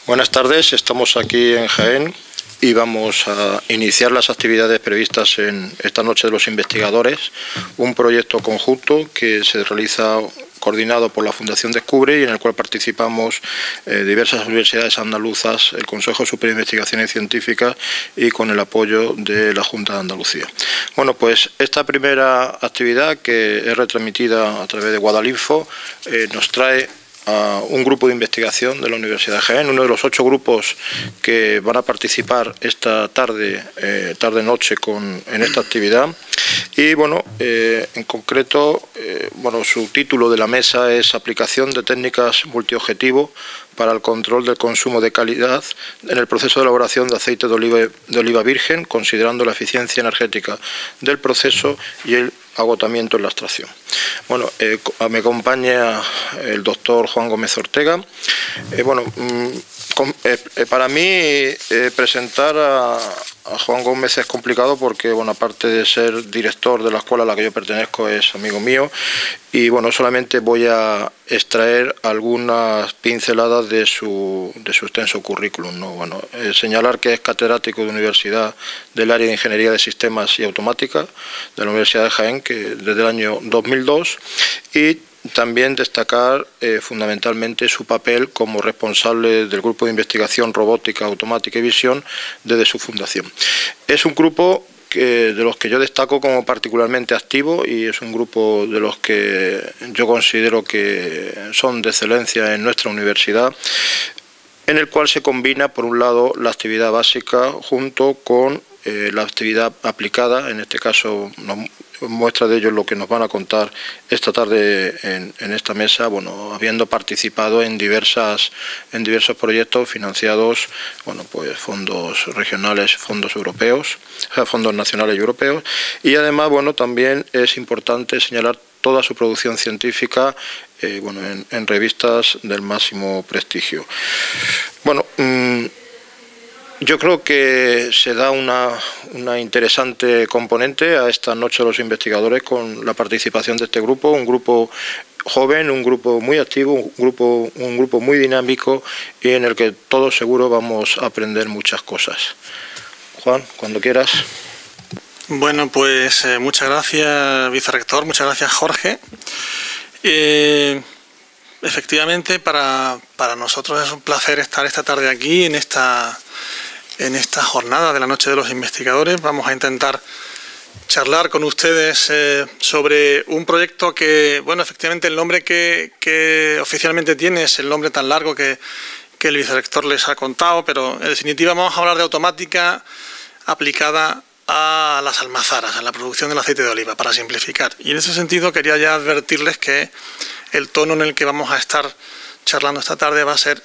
Buenas tardes, estamos aquí en Jaén y vamos a iniciar las actividades previstas en esta Noche de los Investigadores, un proyecto conjunto que se realiza coordinado por la Fundación Descubre y en el cual participamos diversas universidades andaluzas, el Consejo Superior de Investigaciones Científicas y con el apoyo de la Junta de Andalucía. Bueno, pues esta primera actividad, que es retransmitida a través de Guadalinfo, nos trae a un grupo de investigación de la Universidad de Jaén, uno de los 8 grupos que van a participar esta tarde-noche en esta actividad. Y bueno, en concreto, su título de la mesa es Aplicación de técnicas multiobjetivo para el control del consumo de calidad en el proceso de elaboración de aceite de oliva virgen, considerando la eficiencia energética del proceso y el agotamiento en la extracción. Bueno, me acompaña el doctor Juan Gómez Ortega. Para mí presentar a Juan Gómez es complicado porque, bueno, aparte de ser director de la escuela a la que yo pertenezco, es amigo mío y, bueno, solamente voy a extraer algunas pinceladas de su extenso currículum, ¿no? Bueno, señalar que es catedrático de universidad del área de Ingeniería de Sistemas y Automática de la Universidad de Jaén, que desde el año 2002, y también destacar fundamentalmente su papel como responsable del grupo de investigación robótica, automática y visión desde su fundación. Es un grupo de los que yo destaco como particularmente activo y es un grupo de los que yo considero que son de excelencia en nuestra universidad, en el cual se combina, por un lado, la actividad básica junto con la actividad aplicada. En este caso, muestra de ello lo que nos van a contar esta tarde en esta mesa, bueno, habiendo participado en diversos proyectos financiados, bueno, pues fondos regionales, fondos europeos, o sea, fondos nacionales y europeos, y además, bueno, también es importante señalar toda su producción científica en revistas del máximo prestigio. Bueno, yo creo que se da una interesante componente a esta Noche de los Investigadores con la participación de este grupo, un grupo joven, un grupo muy activo, un grupo muy dinámico y en el que todos seguro vamos a aprender muchas cosas. Juan, cuando quieras. Bueno, pues muchas gracias, vicerrector, muchas gracias, Jorge. Efectivamente, para nosotros es un placer estar esta tarde aquí en esta jornada de la Noche de los Investigadores. Vamos a intentar charlar con ustedes sobre un proyecto que, bueno, efectivamente el nombre que oficialmente tiene es el nombre tan largo que el vicerrector les ha contado, pero en definitiva vamos a hablar de automática aplicada a las almazaras, a la producción del aceite de oliva, para simplificar. Y en ese sentido quería ya advertirles que el tono en el que vamos a estar charlando esta tarde va a ser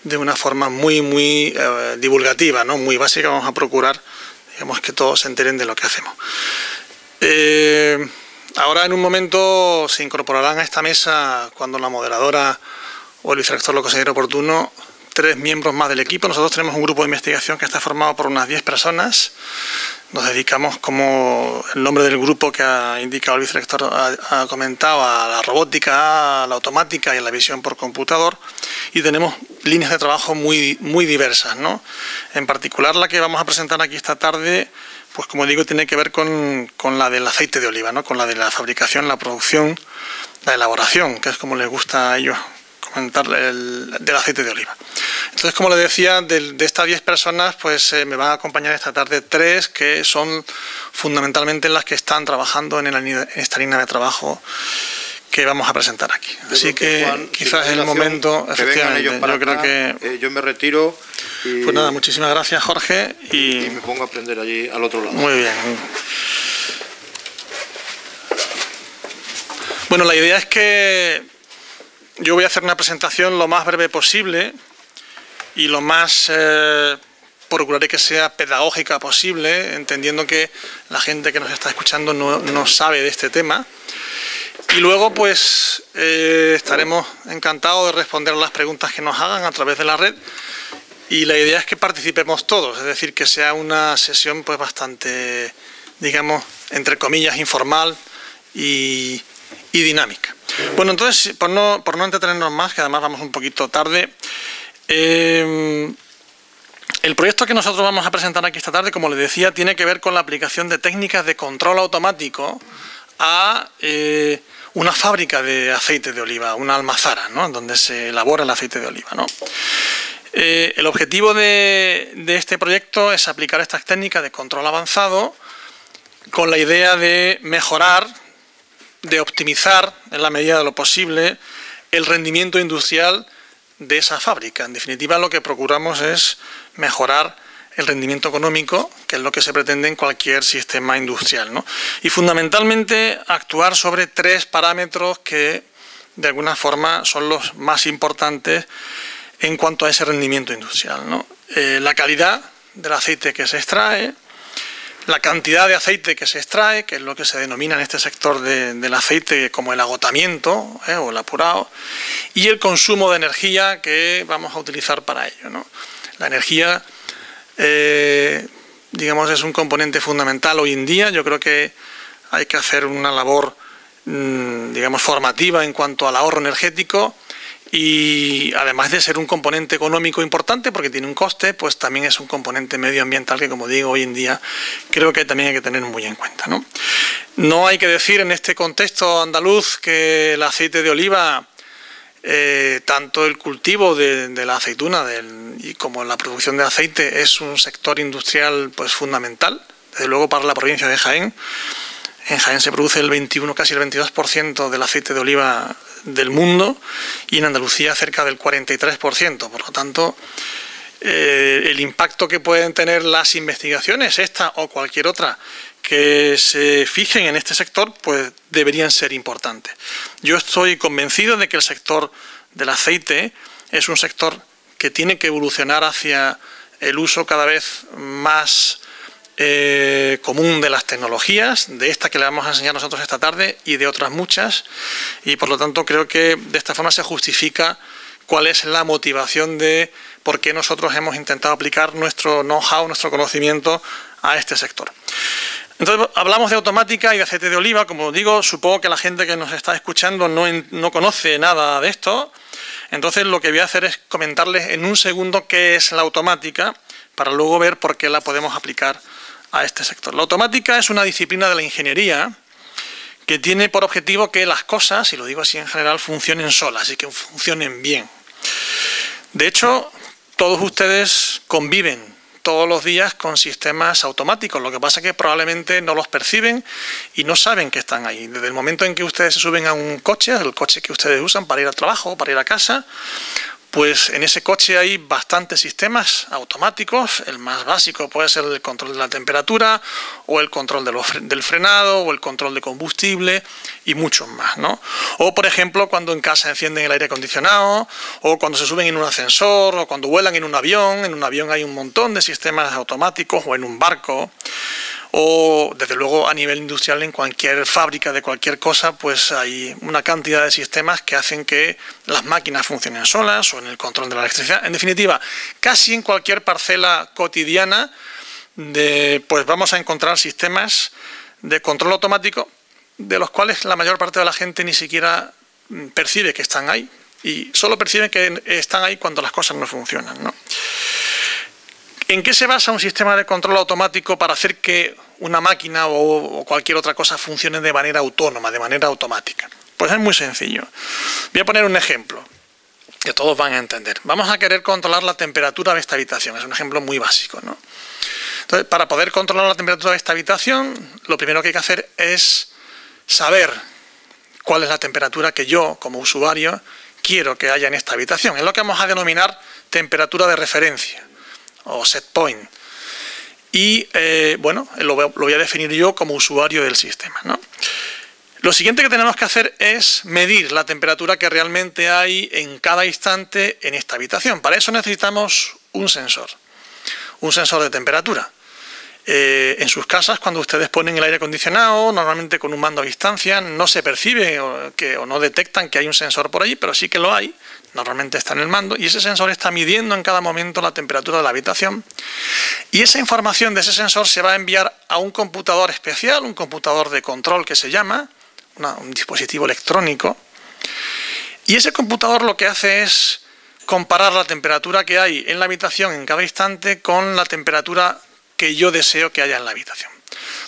de una forma muy divulgativa, ¿no? Muy básica. Vamos a procurar, digamos, que todos se enteren de lo que hacemos. Ahora en un momento se incorporarán a esta mesa, cuando la moderadora o el vicerrector lo considere oportuno, 3 miembros más del equipo. Nosotros tenemos un grupo de investigación que está formado por unas 10 personas. Nos dedicamos, como el nombre del grupo que ha indicado el vicerrector ha comentado, a la robótica, a la automática y a la visión por computador, y tenemos líneas de trabajo muy diversas, ¿no? En particular la que vamos a presentar aquí esta tarde, pues como digo, tiene que ver con la del aceite de oliva, ¿no? Con la de la fabricación, la producción, la elaboración, que es como les gusta a ellos comentar, del aceite de oliva. Entonces, como les decía, de estas 10 personas, pues me van a acompañar esta tarde 3 que son fundamentalmente las que están trabajando en esta línea de trabajo que vamos a presentar aquí. Así que Juan, quizás es el momento, efectivamente, yo creo que... yo me retiro y... Pues nada, muchísimas gracias, Jorge, y me pongo a aprender allí al otro lado. Muy bien. Bueno, la idea es que yo voy a hacer una presentación lo más breve posible y lo más procuraré que sea pedagógica posible, entendiendo que la gente que nos está escuchando no sabe de este tema. Y luego, pues, estaremos encantados de responder las preguntas que nos hagan a través de la red. Y la idea es que participemos todos, es decir, que sea una sesión pues bastante, digamos, entre comillas, informal y dinámica. Bueno, entonces, por no entretenernos más, que además vamos un poquito tarde, El proyecto que nosotros vamos a presentar aquí esta tarde, como les decía, tiene que ver con la aplicación de técnicas de control automático a una fábrica de aceite de oliva, una almazara, ¿no?, donde se elabora el aceite de oliva, ¿no? El objetivo de este proyecto es aplicar estas técnicas de control avanzado con la idea de mejorar, de optimizar en la medida de lo posible el rendimiento industrial de esa fábrica. En definitiva, lo que procuramos es mejorar el rendimiento económico, que es lo que se pretende en cualquier sistema industrial, ¿no? Y fundamentalmente actuar sobre 3 parámetros que de alguna forma son los más importantes en cuanto a ese rendimiento industrial, ¿no? La calidad del aceite que se extrae, la cantidad de aceite que se extrae, que es lo que se denomina en este sector del aceite como el agotamiento o el apurado, y el consumo de energía que vamos a utilizar para ello, ¿no? La energía, digamos, es un componente fundamental hoy en día. Yo creo que hay que hacer una labor, digamos, formativa en cuanto al ahorro energético, y además de ser un componente económico importante porque tiene un coste, pues también es un componente medioambiental que, como digo, hoy en día creo que también hay que tener muy en cuenta, ¿no? No hay que decir en este contexto andaluz que el aceite de oliva, tanto el cultivo de la aceituna y como la producción de aceite, es un sector industrial pues fundamental, desde luego para la provincia de Jaén. En Jaén se produce el 21, casi el 22% del aceite de oliva del mundo, y en Andalucía cerca del 43%. Por lo tanto, el impacto que pueden tener las investigaciones, esta o cualquier otra, que se fijen en este sector, pues deberían ser importantes. Yo estoy convencido de que el sector del aceite es un sector que tiene que evolucionar hacia el uso cada vez más común de las tecnologías, de esta que le vamos a enseñar nosotros esta tarde y de otras muchas, y por lo tanto creo que de esta forma se justifica cuál es la motivación de por qué nosotros hemos intentado aplicar nuestro know-how, nuestro conocimiento a este sector. Entonces, hablamos de automática y de aceite de oliva. Como digo, supongo que la gente que nos está escuchando no conoce nada de esto. Entonces, lo que voy a hacer es comentarles en un segundo qué es la automática, para luego ver por qué la podemos aplicar a este sector. La automática es una disciplina de la ingeniería que tiene por objetivo que las cosas, y lo digo así en general, funcionen solas y que funcionen bien. De hecho, todos ustedes conviven todos los días con sistemas automáticos. Lo que pasa es que probablemente no los perciben y no saben que están ahí. Desde el momento en que ustedes se suben a un coche, el coche que ustedes usan para ir al trabajo o para ir a casa, pues en ese coche hay bastantes sistemas automáticos. El más básico puede ser el control de la temperatura, o el control del frenado, o el control de combustible, y muchos más, ¿no? O, por ejemplo, cuando en casa encienden el aire acondicionado, o cuando se suben en un ascensor, o cuando vuelan en un avión. En un avión hay un montón de sistemas automáticos, o en un barco. O, desde luego, a nivel industrial, en cualquier fábrica de cualquier cosa, pues hay una cantidad de sistemas que hacen que las máquinas funcionen solas, o en el control de la electricidad. En definitiva, casi en cualquier parcela cotidiana, pues vamos a encontrar sistemas de control automático, de los cuales la mayor parte de la gente ni siquiera percibe que están ahí, y solo perciben que están ahí cuando las cosas no funcionan, ¿no? ¿En qué se basa un sistema de control automático para hacer que una máquina o cualquier otra cosa funcione de manera autónoma, de manera automática? Pues es muy sencillo. Voy a poner un ejemplo que todos van a entender. Vamos a querer controlar la temperatura de esta habitación. Es un ejemplo muy básico, ¿no? Entonces, para poder controlar la temperatura de esta habitación, lo primero que hay que hacer es saber cuál es la temperatura que yo, como usuario, quiero que haya en esta habitación. Es lo que vamos a denominar temperatura de referencia, o set point. Y bueno, lo voy a definir yo como usuario del sistema, ¿no? Lo siguiente que tenemos que hacer es medir la temperatura que realmente hay en cada instante en esta habitación. Para eso necesitamos un sensor de temperatura. En sus casas, cuando ustedes ponen el aire acondicionado, normalmente con un mando a distancia, no se percibe o no detectan que hay un sensor por allí, pero sí que lo hay. Normalmente está en el mando, y ese sensor está midiendo en cada momento la temperatura de la habitación, y esa información de ese sensor se va a enviar a un computador especial, un computador de control que se llama, un dispositivo electrónico, y ese computador lo que hace es comparar la temperatura que hay en la habitación en cada instante con la temperatura que yo deseo que haya en la habitación.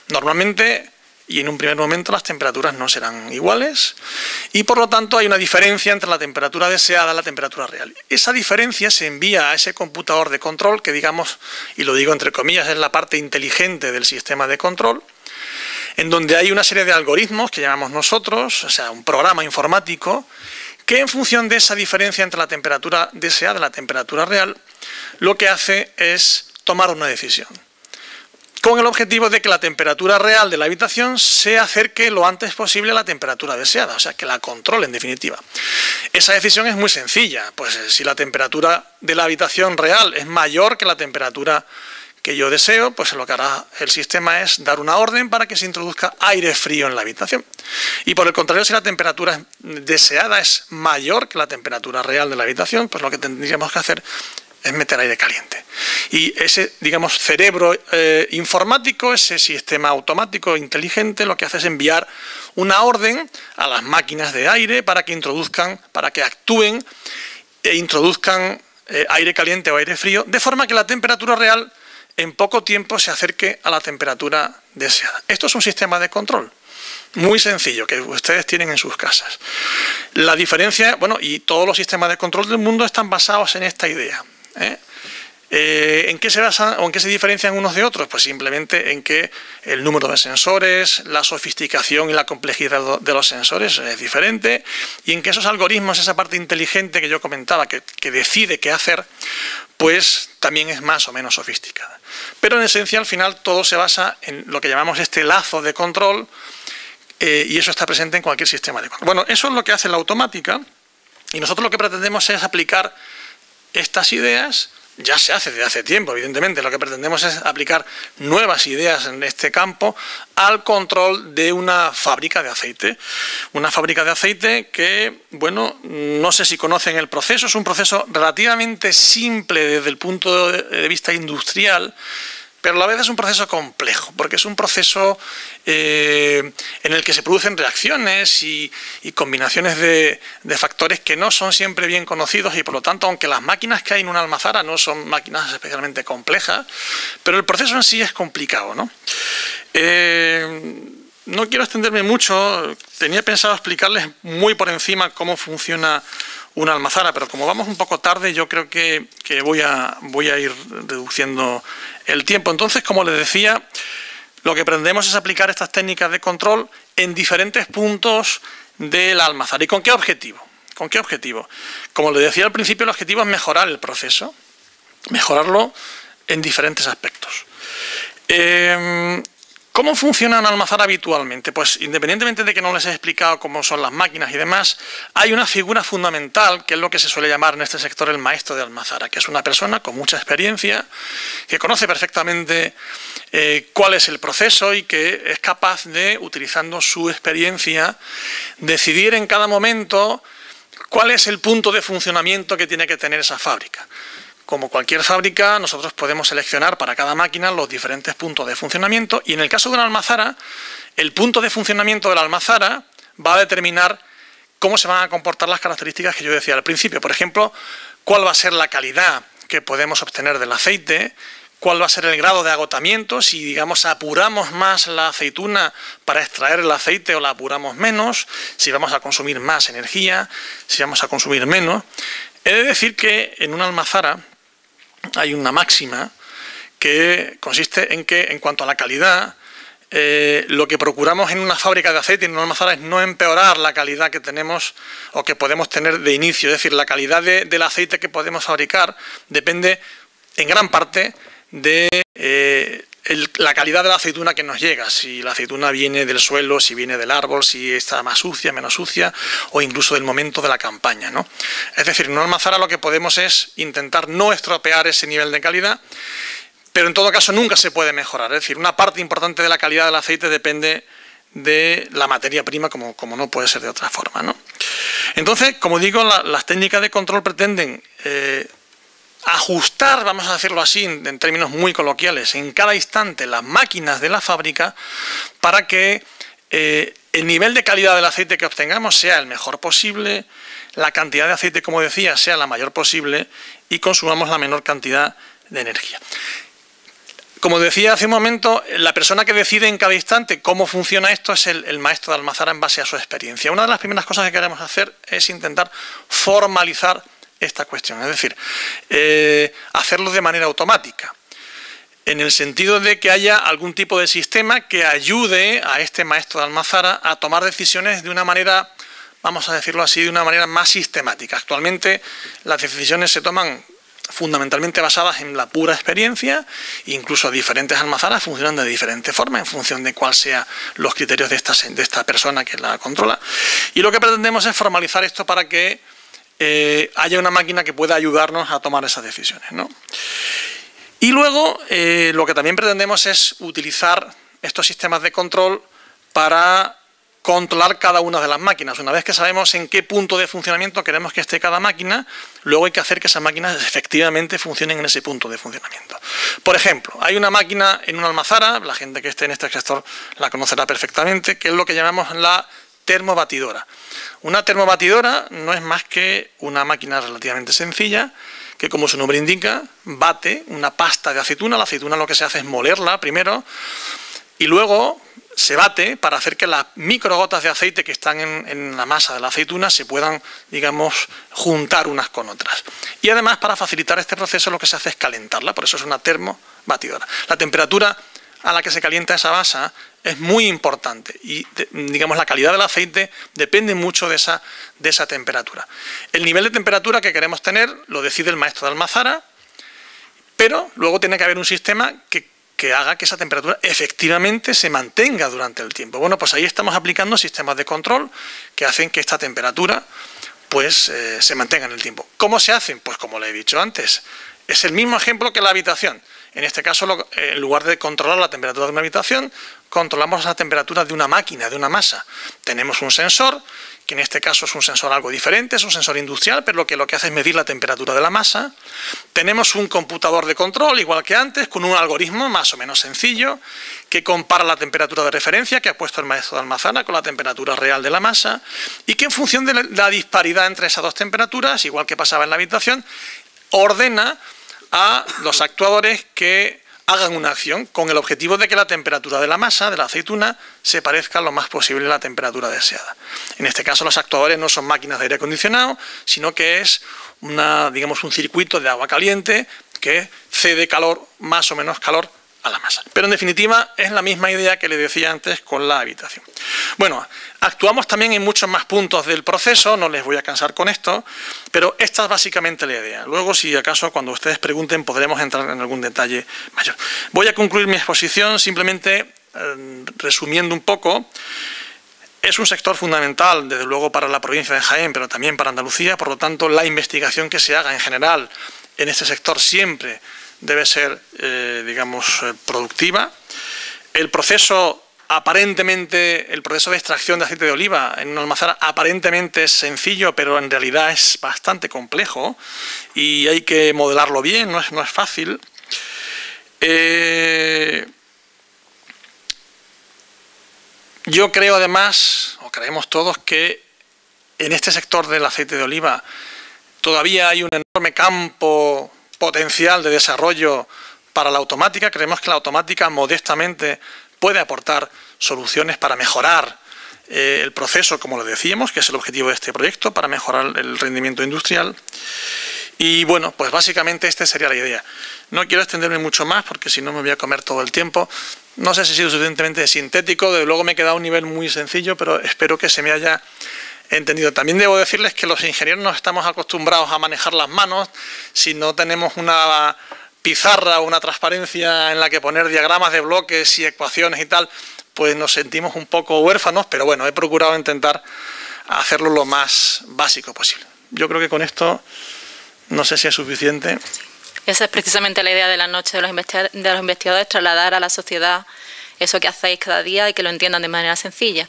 Normalmente, y en un primer momento, las temperaturas no serán iguales y por lo tanto hay una diferencia entre la temperatura deseada y la temperatura real. Esa diferencia se envía a ese computador de control que, digamos, y lo digo entre comillas, es la parte inteligente del sistema de control, en donde hay una serie de algoritmos que llamamos nosotros, o sea, un programa informático, que en función de esa diferencia entre la temperatura deseada y la temperatura real, lo que hace es tomar una decisión, con el objetivo de que la temperatura real de la habitación se acerque lo antes posible a la temperatura deseada, o sea, que la controle en definitiva. Esa decisión es muy sencilla, pues si la temperatura de la habitación real es mayor que la temperatura que yo deseo, pues lo que hará el sistema es dar una orden para que se introduzca aire frío en la habitación. Y por el contrario, si la temperatura deseada es mayor que la temperatura real de la habitación, pues lo que tendríamos que hacer es meter aire caliente. Y ese, digamos, cerebro informático, ese sistema automático inteligente, lo que hace es enviar una orden a las máquinas de aire para que introduzcan, para que actúen e introduzcan aire caliente o aire frío, de forma que la temperatura real en poco tiempo se acerque a la temperatura deseada. Esto es un sistema de control muy sencillo que ustedes tienen en sus casas. La diferencia, bueno, y todos los sistemas de control del mundo están basados en esta idea. ¿En qué se basan o en qué se diferencian unos de otros? Pues simplemente en que el número de sensores, la sofisticación y la complejidad de los sensores es diferente, y en que esos algoritmos, esa parte inteligente que yo comentaba, que decide qué hacer, pues también es más o menos sofisticada. Pero en esencia, al final, todo se basa en lo que llamamos este lazo de control, y eso está presente en cualquier sistema de control. Bueno, eso es lo que hace la automática, y nosotros lo que pretendemos es aplicar estas ideas. Ya se hace desde hace tiempo, evidentemente. Lo que pretendemos es aplicar nuevas ideas en este campo al control de una fábrica de aceite. Una fábrica de aceite que, bueno, no sé si conocen el proceso. Es un proceso relativamente simple desde el punto de vista industrial, pero a la vez es un proceso complejo, porque es un proceso en el que se producen reacciones y combinaciones de factores que no son siempre bien conocidos, y por lo tanto, aunque las máquinas que hay en una almazara no son máquinas especialmente complejas, pero el proceso en sí es complicado, ¿no? No quiero extenderme mucho, tenía pensado explicarles muy por encima cómo funciona una almazara, pero como vamos un poco tarde, yo creo que voy a ir reduciendo el tiempo. Entonces, como les decía, lo que pretendemos es aplicar estas técnicas de control en diferentes puntos de la almazara. ¿Y con qué objetivo? ¿Con qué objetivo? Como les decía al principio, el objetivo es mejorar el proceso, mejorarlo en diferentes aspectos. ¿Cómo funciona una almazara habitualmente? Pues independientemente de que no les he explicado cómo son las máquinas y demás, hay una figura fundamental que es lo que se suele llamar en este sector el maestro de almazara, que es una persona con mucha experiencia, que conoce perfectamente cuál es el proceso y que es capaz de, utilizando su experiencia, decidir en cada momento cuál es el punto de funcionamiento que tiene que tener esa fábrica. Como cualquier fábrica, nosotros podemos seleccionar para cada máquina los diferentes puntos de funcionamiento, y en el caso de una almazara, el punto de funcionamiento de la almazara va a determinar cómo se van a comportar las características que yo decía al principio. Por ejemplo, cuál va a ser la calidad que podemos obtener del aceite, cuál va a ser el grado de agotamiento, si, digamos, apuramos más la aceituna para extraer el aceite o la apuramos menos, si vamos a consumir más energía, si vamos a consumir menos. He de decir que en una almazara hay una máxima que consiste en que, en cuanto a la calidad, lo que procuramos en una fábrica de aceite, en una almazara, es no empeorar la calidad que tenemos o que podemos tener de inicio. Es decir, la calidad del aceite que podemos fabricar depende en gran parte de la calidad de la aceituna que nos llega, si la aceituna viene del suelo, si viene del árbol, si está más sucia, menos sucia, o incluso del momento de la campaña, ¿no? Es decir, en una almazara lo que podemos es intentar no estropear ese nivel de calidad, pero en todo caso nunca se puede mejorar. Es decir, una parte importante de la calidad del aceite depende de la materia prima, como no puede ser de otra forma, ¿no? Entonces, como digo, las técnicas de control pretenden ajustar, vamos a decirlo así, en términos muy coloquiales, en cada instante las máquinas de la fábrica para que el nivel de calidad del aceite que obtengamos sea el mejor posible, la cantidad de aceite, como decía, sea la mayor posible y consumamos la menor cantidad de energía. Como decía hace un momento, la persona que decide en cada instante cómo funciona esto es el maestro de Almazara en base a su experiencia. Una de las primeras cosas que queremos hacer es intentar formalizar esta cuestión, es decir, hacerlo de manera automática, en el sentido de que haya algún tipo de sistema que ayude a este maestro de Almazara a tomar decisiones de una manera, vamos a decirlo así, de una manera más sistemática. Actualmente las decisiones se toman fundamentalmente basadas en la pura experiencia, incluso diferentes almazaras funcionan de diferente forma en función de cuáles sean los criterios de esta persona que la controla. Y lo que pretendemos es formalizar esto para que haya una máquina que pueda ayudarnos a tomar esas decisiones, ¿no? Y luego lo que también pretendemos es utilizar estos sistemas de control para controlar cada una de las máquinas. Una vez que sabemos en qué punto de funcionamiento queremos que esté cada máquina, luego hay que hacer que esas máquinas efectivamente funcionen en ese punto de funcionamiento. Por ejemplo, hay una máquina en una almazara, la gente que esté en este sector la conocerá perfectamente, que es lo que llamamos la termobatidora. Una termobatidora no es más que una máquina relativamente sencilla que, como su nombre indica, bate una pasta de aceituna. La aceituna lo que se hace es molerla primero y luego se bate para hacer que las microgotas de aceite que están en la masa de la aceituna se puedan, digamos, juntar unas con otras. Y además, para facilitar este proceso, lo que se hace es calentarla, por eso es una termobatidora. La temperatura a la que se calienta esa masa es muy importante y, digamos, la calidad del aceite depende mucho de esa temperatura. El nivel de temperatura que queremos tener lo decide el maestro de Almazara, pero luego tiene que haber un sistema que haga que esa temperatura efectivamente se mantenga durante el tiempo. Bueno, pues ahí estamos aplicando sistemas de control que hacen que esta temperatura pues se mantenga en el tiempo. ¿Cómo se hacen? Pues como le he dicho antes, es el mismo ejemplo que la habitación. En este caso, en lugar de controlar la temperatura de una habitación, controlamos la temperatura de una máquina, de una masa. Tenemos un sensor, que en este caso es un sensor algo diferente, es un sensor industrial, pero lo que hace es medir la temperatura de la masa. Tenemos un computador de control, igual que antes, con un algoritmo más o menos sencillo, que compara la temperatura de referencia que ha puesto el maestro de Almazara con la temperatura real de la masa, y que en función de la disparidad entre esas dos temperaturas, igual que pasaba en la habitación, ordena a los actuadores que hagan una acción con el objetivo de que la temperatura de la masa, de la aceituna, se parezca lo más posible a la temperatura deseada. En este caso, los actuadores no son máquinas de aire acondicionado, sino que es digamos, un circuito de agua caliente que cede calor, más o menos calor, a la masa. Pero en definitiva es la misma idea que le decía antes con la habitación. Bueno, actuamos también en muchos más puntos del proceso, no les voy a cansar con esto, pero esta es básicamente la idea. Luego, si acaso, cuando ustedes pregunten, podremos entrar en algún detalle mayor. Voy a concluir mi exposición simplemente resumiendo un poco. Es un sector fundamental, desde luego, para la provincia de Jaén, pero también para Andalucía. Por lo tanto, la investigación que se haga en general en este sector siempre debe ser, digamos, productiva. El proceso de extracción de aceite de oliva en una almazara aparentemente es sencillo, pero en realidad es bastante complejo y hay que modelarlo bien, no es fácil. Yo creo además, o creemos todos, que en este sector del aceite de oliva todavía hay un enorme campo potencial de desarrollo para la automática. Creemos que la automática modestamente puede aportar soluciones para mejorar el proceso, como lo decíamos, que es el objetivo de este proyecto, para mejorar el rendimiento industrial. Y bueno, pues básicamente esta sería la idea. No quiero extenderme mucho más porque si no me voy a comer todo el tiempo. No sé si he sido suficientemente sintético, desde luego me he quedado a un nivel muy sencillo, pero espero que se me haya entendido. También debo decirles que los ingenieros no estamos acostumbrados a manejar las manos. Si no tenemos una pizarra o una transparencia en la que poner diagramas de bloques y ecuaciones y tal, pues nos sentimos un poco huérfanos, pero bueno, he procurado intentar hacerlo lo más básico posible. Yo creo que con esto no sé si es suficiente. Esa es precisamente la idea de la noche de los investigadores, trasladar a la sociedad eso que hacéis cada día y que lo entiendan de manera sencilla.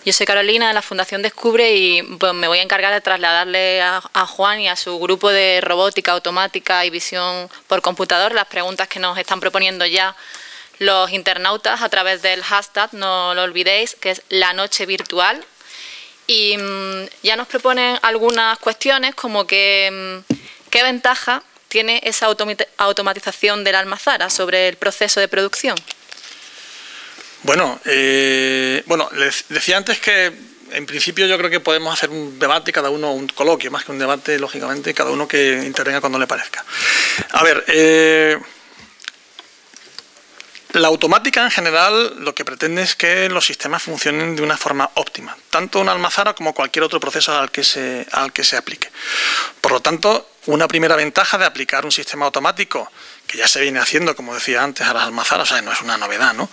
Yo soy Carolina de la Fundación Descubre y pues, me voy a encargar de trasladarle a Juan y a su grupo de robótica, automática y visión por computador las preguntas que nos están proponiendo ya los internautas a través del hashtag, no lo olvidéis, que es La Noche Virtual. Y ya nos proponen algunas cuestiones como que qué ventaja tiene esa automatización de la almazara sobre el proceso de producción. Bueno, les decía antes que en principio yo creo que podemos hacer un debate, cada uno un coloquio, más que un debate, lógicamente, cada uno que intervenga cuando le parezca. A ver, la automática en general lo que pretende es que los sistemas funcionen de una forma óptima, tanto una almazara como cualquier otro proceso al que se aplique. Por lo tanto, una primera ventaja de aplicar un sistema automático, que ya se viene haciendo, como decía antes, a las almazaras, o sea, no es una novedad, ¿no?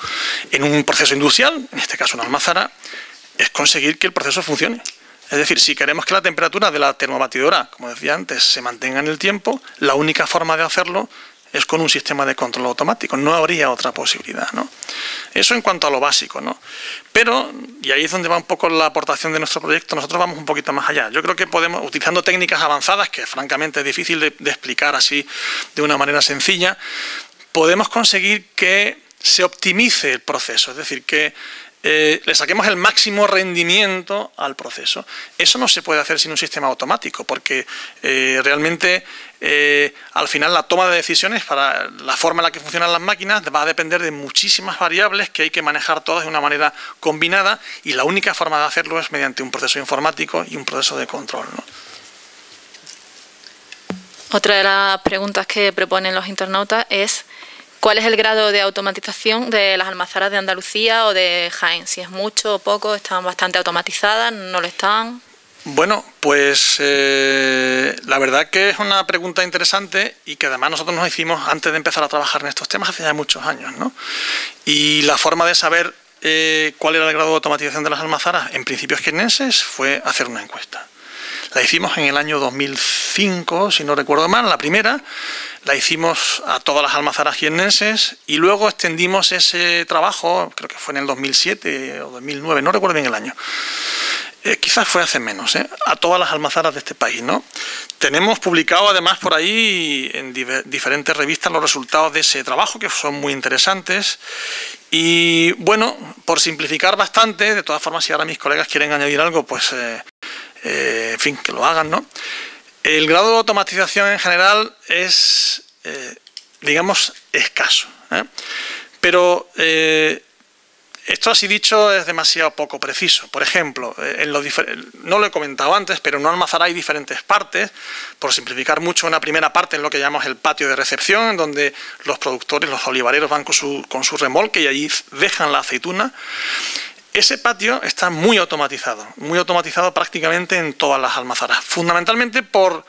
En un proceso industrial, en este caso una almazara, es conseguir que el proceso funcione. Es decir, si queremos que la temperatura de la termobatidora, como decía antes, se mantenga en el tiempo, la única forma de hacerlo es con un sistema de control automático. No habría otra posibilidad, ¿no? Eso en cuanto a lo básico, ¿no? Pero, y ahí es donde va un poco la aportación de nuestro proyecto, nosotros vamos un poquito más allá. Yo creo que podemos, utilizando técnicas avanzadas, que francamente es difícil de explicar así de una manera sencilla, podemos conseguir que se optimice el proceso, es decir, que le saquemos el máximo rendimiento al proceso. Eso no se puede hacer sin un sistema automático, porque realmente al final la toma de decisiones para la forma en la que funcionan las máquinas va a depender de muchísimas variables que hay que manejar todas de una manera combinada, y la única forma de hacerlo es mediante un proceso informático y un proceso de control, ¿no? Otra de las preguntas que proponen los internautas es ¿cuál es el grado de automatización de las almazaras de Andalucía o de Jaén? Si es mucho o poco, ¿están bastante automatizadas? ¿No lo están? Bueno, pues la verdad que es una pregunta interesante y que además nosotros nos hicimos antes de empezar a trabajar en estos temas hace ya muchos años, ¿no? Y la forma de saber cuál era el grado de automatización de las almazaras en principios jiennenses fue hacer una encuesta. La hicimos en el año 2005, si no recuerdo mal, la primera. La hicimos a todas las almazaras jiennenses y luego extendimos ese trabajo, creo que fue en el 2007 o 2009, no recuerdo bien el año. Quizás fue hace menos, a todas las almazaras de este país, ¿no? Tenemos publicado además por ahí en diferentes revistas los resultados de ese trabajo, que son muy interesantes. Y bueno, por simplificar bastante, de todas formas, si ahora mis colegas quieren añadir algo, pues en fin, que lo hagan, ¿no? El grado de automatización en general es, digamos, escaso, pero esto así dicho es demasiado poco preciso. Por ejemplo, no lo he comentado antes, pero en una almazara hay diferentes partes. Por simplificar mucho, una primera parte es lo que llamamos el patio de recepción, en donde los productores, los olivareros van con su remolque y allí dejan la aceituna. Ese patio está muy automatizado prácticamente en todas las almazaras, fundamentalmente por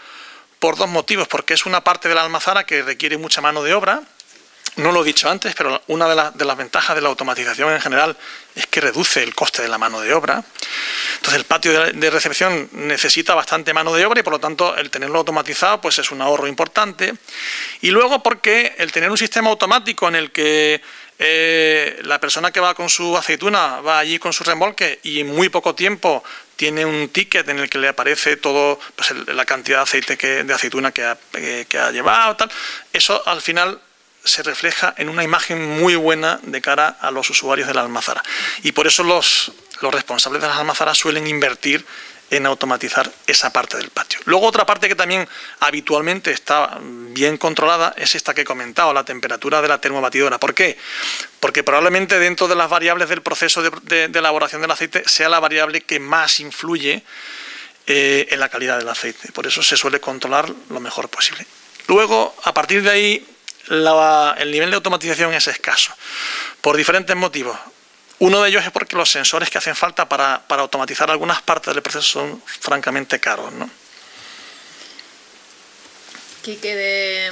dos motivos, porque es una parte de la almazara que requiere mucha mano de obra. No lo he dicho antes, pero una de las ventajas de la automatización en general es que reduce el coste de la mano de obra. Entonces el patio de recepción necesita bastante mano de obra y por lo tanto el tenerlo automatizado pues es un ahorro importante. Y luego porque el tener un sistema automático en el que la persona que va con su aceituna va allí con su remolque y en muy poco tiempo tiene un ticket en el que le aparece todo, pues la cantidad de aceite de aceituna que ha llevado, tal. Eso al final se refleja en una imagen muy buena de cara a los usuarios de la almazara. Y por eso los responsables de las almazaras suelen invertir en automatizar esa parte del patio. Luego otra parte que también habitualmente está bien controlada es esta que he comentado, la temperatura de la termobatidora. ¿Por qué? Porque probablemente dentro de las variables del proceso de elaboración del aceite sea la variable que más influye en la calidad del aceite. Por eso se suele controlar lo mejor posible. Luego, a partir de ahí, el nivel de automatización es escaso, por diferentes motivos. Uno de ellos es porque los sensores que hacen falta para automatizar algunas partes del proceso son francamente caros, ¿no? Quique de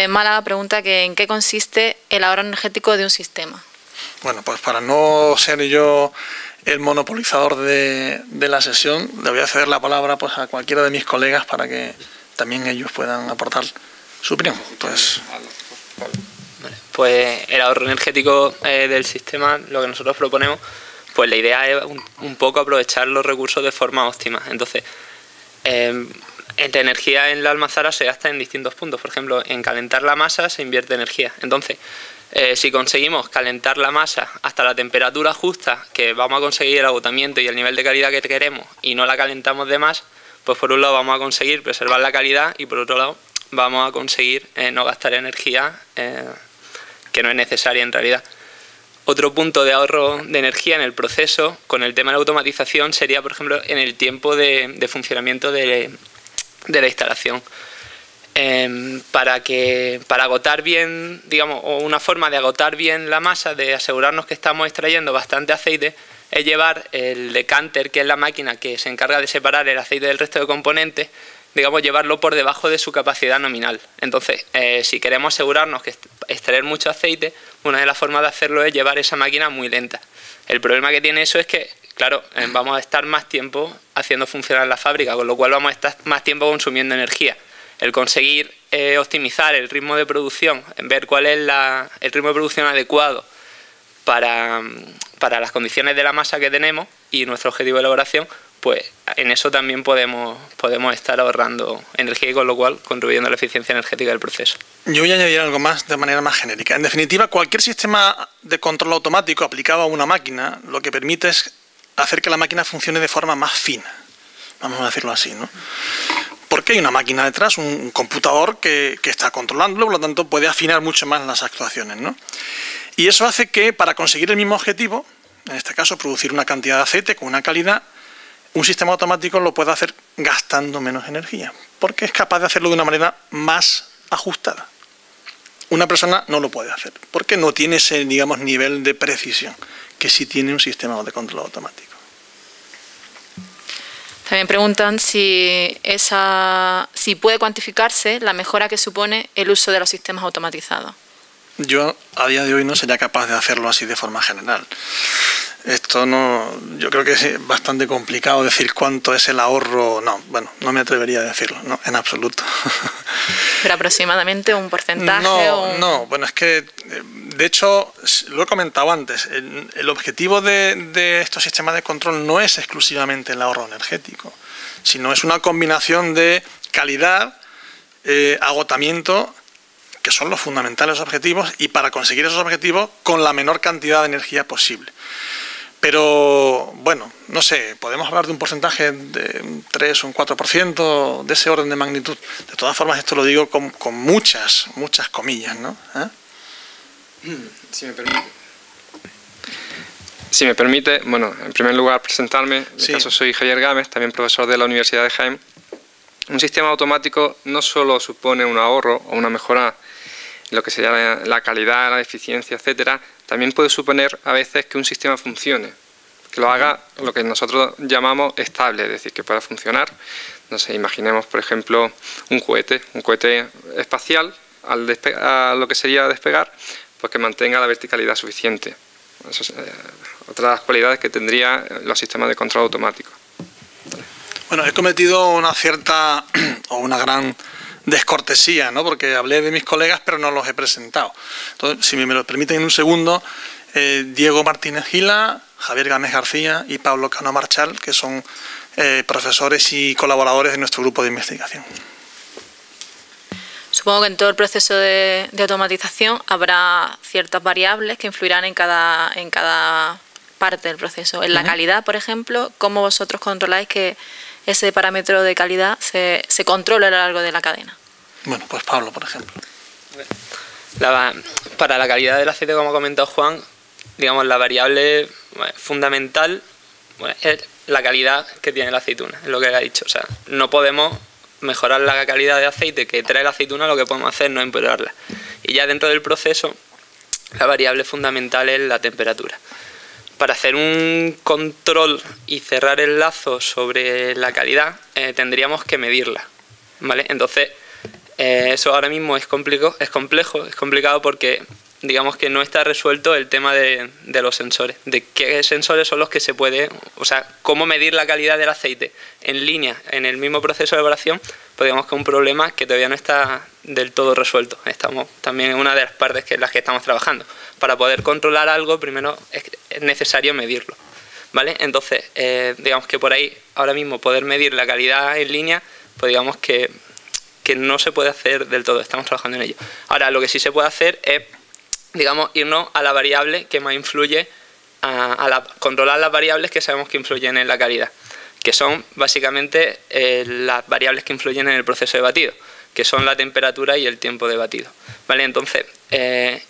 Málaga pregunta que en qué consiste el ahorro energético de un sistema. Bueno, pues para no ser yo el monopolizador de la sesión, le voy a ceder la palabra pues a cualquiera de mis colegas para que también ellos puedan aportar su opinión. Pues el ahorro energético del sistema, lo que nosotros proponemos, pues la idea es un poco aprovechar los recursos de forma óptima. Entonces, la energía en la almazara se gasta en distintos puntos. Por ejemplo, en calentar la masa se invierte energía. Entonces, si conseguimos calentar la masa hasta la temperatura justa, que vamos a conseguir el agotamiento y el nivel de calidad que queremos, y no la calentamos de más, pues por un lado vamos a conseguir preservar la calidad y por otro lado vamos a conseguir no gastar energía que no es necesaria en realidad. Otro punto de ahorro de energía en el proceso, con el tema de la automatización, sería, por ejemplo, en el tiempo de funcionamiento de la instalación. Para agotar bien, digamos, o una forma de agotar bien la masa, de asegurarnos que estamos extrayendo bastante aceite, es llevar el decanter, que es la máquina que se encarga de separar el aceite del resto de componentes, digamos, llevarlo por debajo de su capacidad nominal. Entonces, si queremos asegurarnos que extraer mucho aceite, una de las formas de hacerlo es llevar esa máquina muy lenta. El problema que tiene eso es que, claro, vamos a estar más tiempo haciendo funcionar la fábrica, con lo cual vamos a estar más tiempo consumiendo energía. El conseguir optimizar el ritmo de producción, ver cuál es el ritmo de producción adecuado para las condiciones de la masa que tenemos y nuestro objetivo de elaboración, pues en eso también podemos estar ahorrando energía y con lo cual contribuyendo a la eficiencia energética del proceso. Yo voy a añadir algo más de manera más genérica. En definitiva, cualquier sistema de control automático aplicado a una máquina lo que permite es hacer que la máquina funcione de forma más fina. Vamos a decirlo así, ¿no? Porque hay una máquina detrás, un computador que está controlándolo, por lo tanto puede afinar mucho más las actuaciones, ¿no? Y eso hace que para conseguir el mismo objetivo, en este caso producir una cantidad de aceite con una calidad, un sistema automático lo puede hacer gastando menos energía, porque es capaz de hacerlo de una manera más ajustada. Una persona no lo puede hacer, porque no tiene ese, digamos, nivel de precisión que sí tiene un sistema de control automático. También preguntan si puede cuantificarse la mejora que supone el uso de los sistemas automatizados. Yo a día de hoy no sería capaz de hacerlo así de forma general. Esto no, yo creo que es bastante complicado decir cuánto es el ahorro. No, bueno, no me atrevería a decirlo, no, en absoluto. Pero aproximadamente un porcentaje. No, bueno, es que de hecho lo he comentado antes. El objetivo de estos sistemas de control no es exclusivamente el ahorro energético, sino es una combinación de calidad, agotamiento, que son los fundamentales objetivos, y para conseguir esos objetivos con la menor cantidad de energía posible. Pero, bueno, no sé, podemos hablar de un porcentaje de un 3 o un 4%, de ese orden de magnitud. De todas formas, esto lo digo con muchas comillas, ¿no? Si me permite, bueno, en primer lugar presentarme. En Sí. mi caso soy Javier Gámez, también profesor de la Universidad de Jaén. Un sistema automático no solo supone un ahorro o una mejora en lo que sería la calidad, la eficiencia, etcétera, también puede suponer a veces que un sistema funcione, que lo haga lo que nosotros llamamos estable, es decir, que pueda funcionar. No sé, imaginemos, por ejemplo, un cohete espacial, a lo que sería despegar, pues que mantenga la verticalidad suficiente. Eso es otras cualidades que tendría los sistemas de control automático. Bueno, he cometido una cierta o una gran descortesía, ¿no? Porque hablé de mis colegas pero no los he presentado. Entonces, si me lo permiten en un segundo, Diego Martínez Gila, Javier Gámez García y Pablo Cano Marchal, que son profesores y colaboradores de nuestro grupo de investigación. Supongo que en todo el proceso de automatización habrá ciertas variables que influirán en cada parte del proceso. En la calidad, por ejemplo, ¿cómo vosotros controláis que ese parámetro de calidad se controle a lo largo de la cadena? Bueno, pues Pablo, por ejemplo. Para la calidad del aceite, como ha comentado Juan, digamos, la variable fundamental es la calidad que tiene la aceituna, es lo que él ha dicho. O sea, no podemos mejorar la calidad de aceite que trae la aceituna, lo que podemos hacer no empeorarla. Y ya dentro del proceso, la variable fundamental es la temperatura. Para hacer un control y cerrar el lazo sobre la calidad, tendríamos que medirla, ¿vale? Entonces, eso ahora mismo es complicado porque digamos que no está resuelto el tema de los sensores, de qué sensores son los que se puede, o sea, cómo medir la calidad del aceite en línea, en el mismo proceso de elaboración, pues digamos que es un problema que todavía no está del todo resuelto. Estamos también en una de las partes en las que estamos trabajando. Para poder controlar algo, primero es necesario medirlo, ¿vale? Entonces, digamos que por ahí, ahora mismo, poder medir la calidad en línea pues digamos que no se puede hacer del todo, estamos trabajando en ello. Ahora, lo que sí se puede hacer es, digamos, irnos a la variable que más influye, controlar las variables que sabemos que influyen en la calidad, que son básicamente las variables que influyen en el proceso de batido, que son la temperatura y el tiempo de batido, ¿vale? Entonces,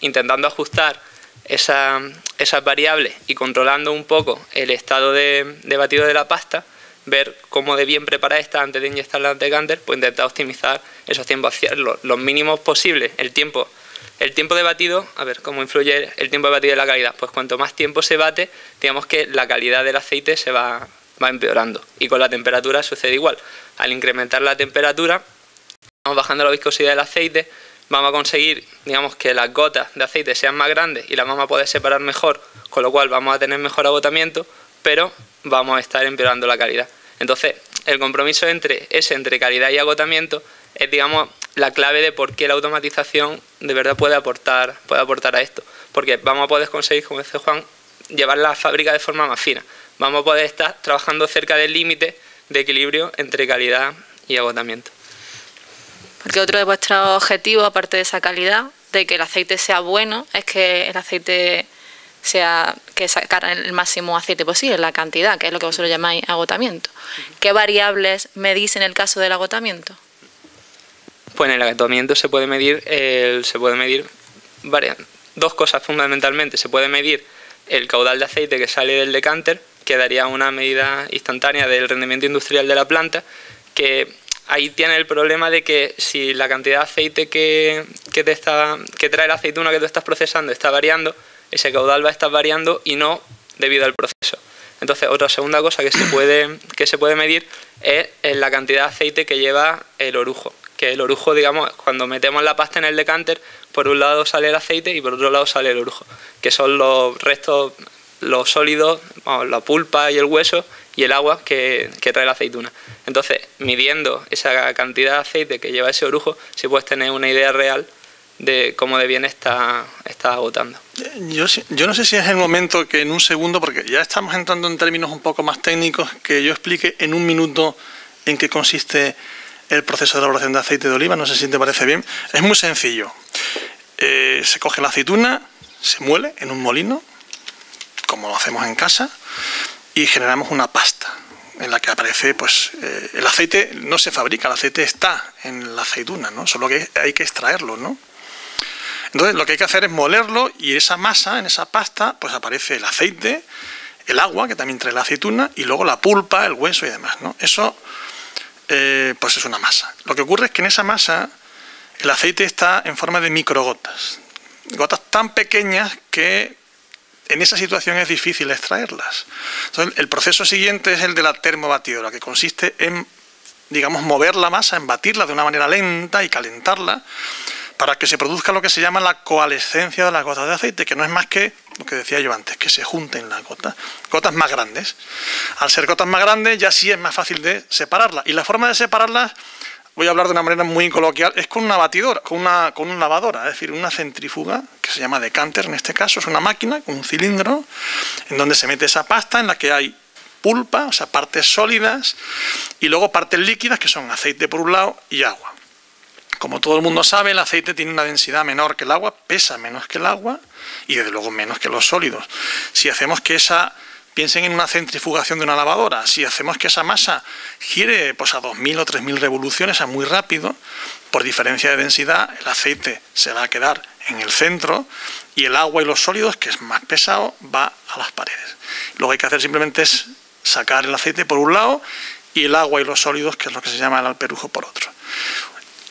intentando ajustar esas variables y controlando un poco el estado de batido de la pasta, ver cómo de bien preparar esta antes de inyectarla en el decanter, pues intentar optimizar esos tiempos, hacerlo los mínimos posibles. El tiempo de batido, a ver, ¿cómo influye el tiempo de batido en la calidad? Pues cuanto más tiempo se bate, digamos que la calidad del aceite se va empeorando. Y con la temperatura sucede igual. Al incrementar la temperatura, vamos bajando la viscosidad del aceite, vamos a conseguir, digamos, que las gotas de aceite sean más grandes y las vamos a poder separar mejor, con lo cual vamos a tener mejor agotamiento, pero vamos a estar empeorando la calidad. Entonces, el compromiso entre calidad y agotamiento es, digamos, la clave de por qué la automatización de verdad puede aportar a esto. Porque vamos a poder conseguir, como dice Juan, llevar la fábrica de forma más fina. Vamos a poder estar trabajando cerca del límite de equilibrio entre calidad y agotamiento. Porque otro de vuestros objetivos, aparte de esa calidad, de que el aceite sea bueno, es que el aceite que sacar el máximo aceite posible, la cantidad, que es lo que vosotros llamáis agotamiento. ¿Qué variables medís en el caso del agotamiento? Pues en el agotamiento se puede medir dos cosas fundamentalmente. Se puede medir el caudal de aceite que sale del decanter, que daría una medida instantánea del rendimiento industrial de la planta, que ahí tiene el problema de que si la cantidad de aceite que trae la aceituna que tú estás procesando está variando, ese caudal va a estar variando y no debido al proceso. Entonces, otra segunda cosa que se puede medir es la cantidad de aceite que lleva el orujo. Que el orujo, digamos, cuando metemos la pasta en el decanter, por un lado sale el aceite y por otro lado sale el orujo, que son los restos, los sólidos, la pulpa y el hueso y el agua que trae la aceituna. Entonces, midiendo esa cantidad de aceite que lleva ese orujo, sí puedes tener una idea real de cómo de bien está agotando. Yo no sé si es el momento que en un segundo, porque ya estamos entrando en términos un poco más técnicos, que yo explique en un minuto en qué consiste el proceso de elaboración de aceite de oliva. No sé si te parece bien. Es muy sencillo. Se coge la aceituna, se muele en un molino, como lo hacemos en casa, y generamos una pasta en la que aparece, pues, el aceite no se fabrica, el aceite está en la aceituna, ¿no? Solo que hay que extraerlo, ¿no? Entonces, lo que hay que hacer es molerlo y esa masa, en esa pasta, pues aparece el aceite, el agua, que también trae la aceituna, y luego la pulpa, el hueso y demás, ¿no? Eso, pues es una masa. Lo que ocurre es que en esa masa el aceite está en forma de microgotas, gotas tan pequeñas que en esa situación es difícil extraerlas. Entonces, el proceso siguiente es el de la termobatidora, que consiste en, digamos, mover la masa, en batirla de una manera lenta y calentarla, para que se produzca lo que se llama la coalescencia de las gotas de aceite, que no es más que lo que decía yo antes, que se junten las gotas más grandes. Al ser gotas más grandes ya sí es más fácil de separarlas, y la forma de separarlas, voy a hablar de una manera muy coloquial, es con una batidora, con una lavadora, es decir, una centrífuga, que se llama decanter en este caso, es una máquina con un cilindro, en donde se mete esa pasta en la que hay pulpa, o sea, partes sólidas, y luego partes líquidas, que son aceite por un lado y agua. Como todo el mundo sabe, el aceite tiene una densidad menor que el agua, pesa menos que el agua y desde luego menos que los sólidos. Si hacemos que piensen en una centrifugación de una lavadora, si hacemos que esa masa gire pues a 2000 o 3000 revoluciones a muy rápido, por diferencia de densidad, el aceite se va a quedar en el centro y el agua y los sólidos, que es más pesado, va a las paredes. Lo que hay que hacer simplemente es sacar el aceite por un lado y el agua y los sólidos, que es lo que se llama el alperujo, por otro.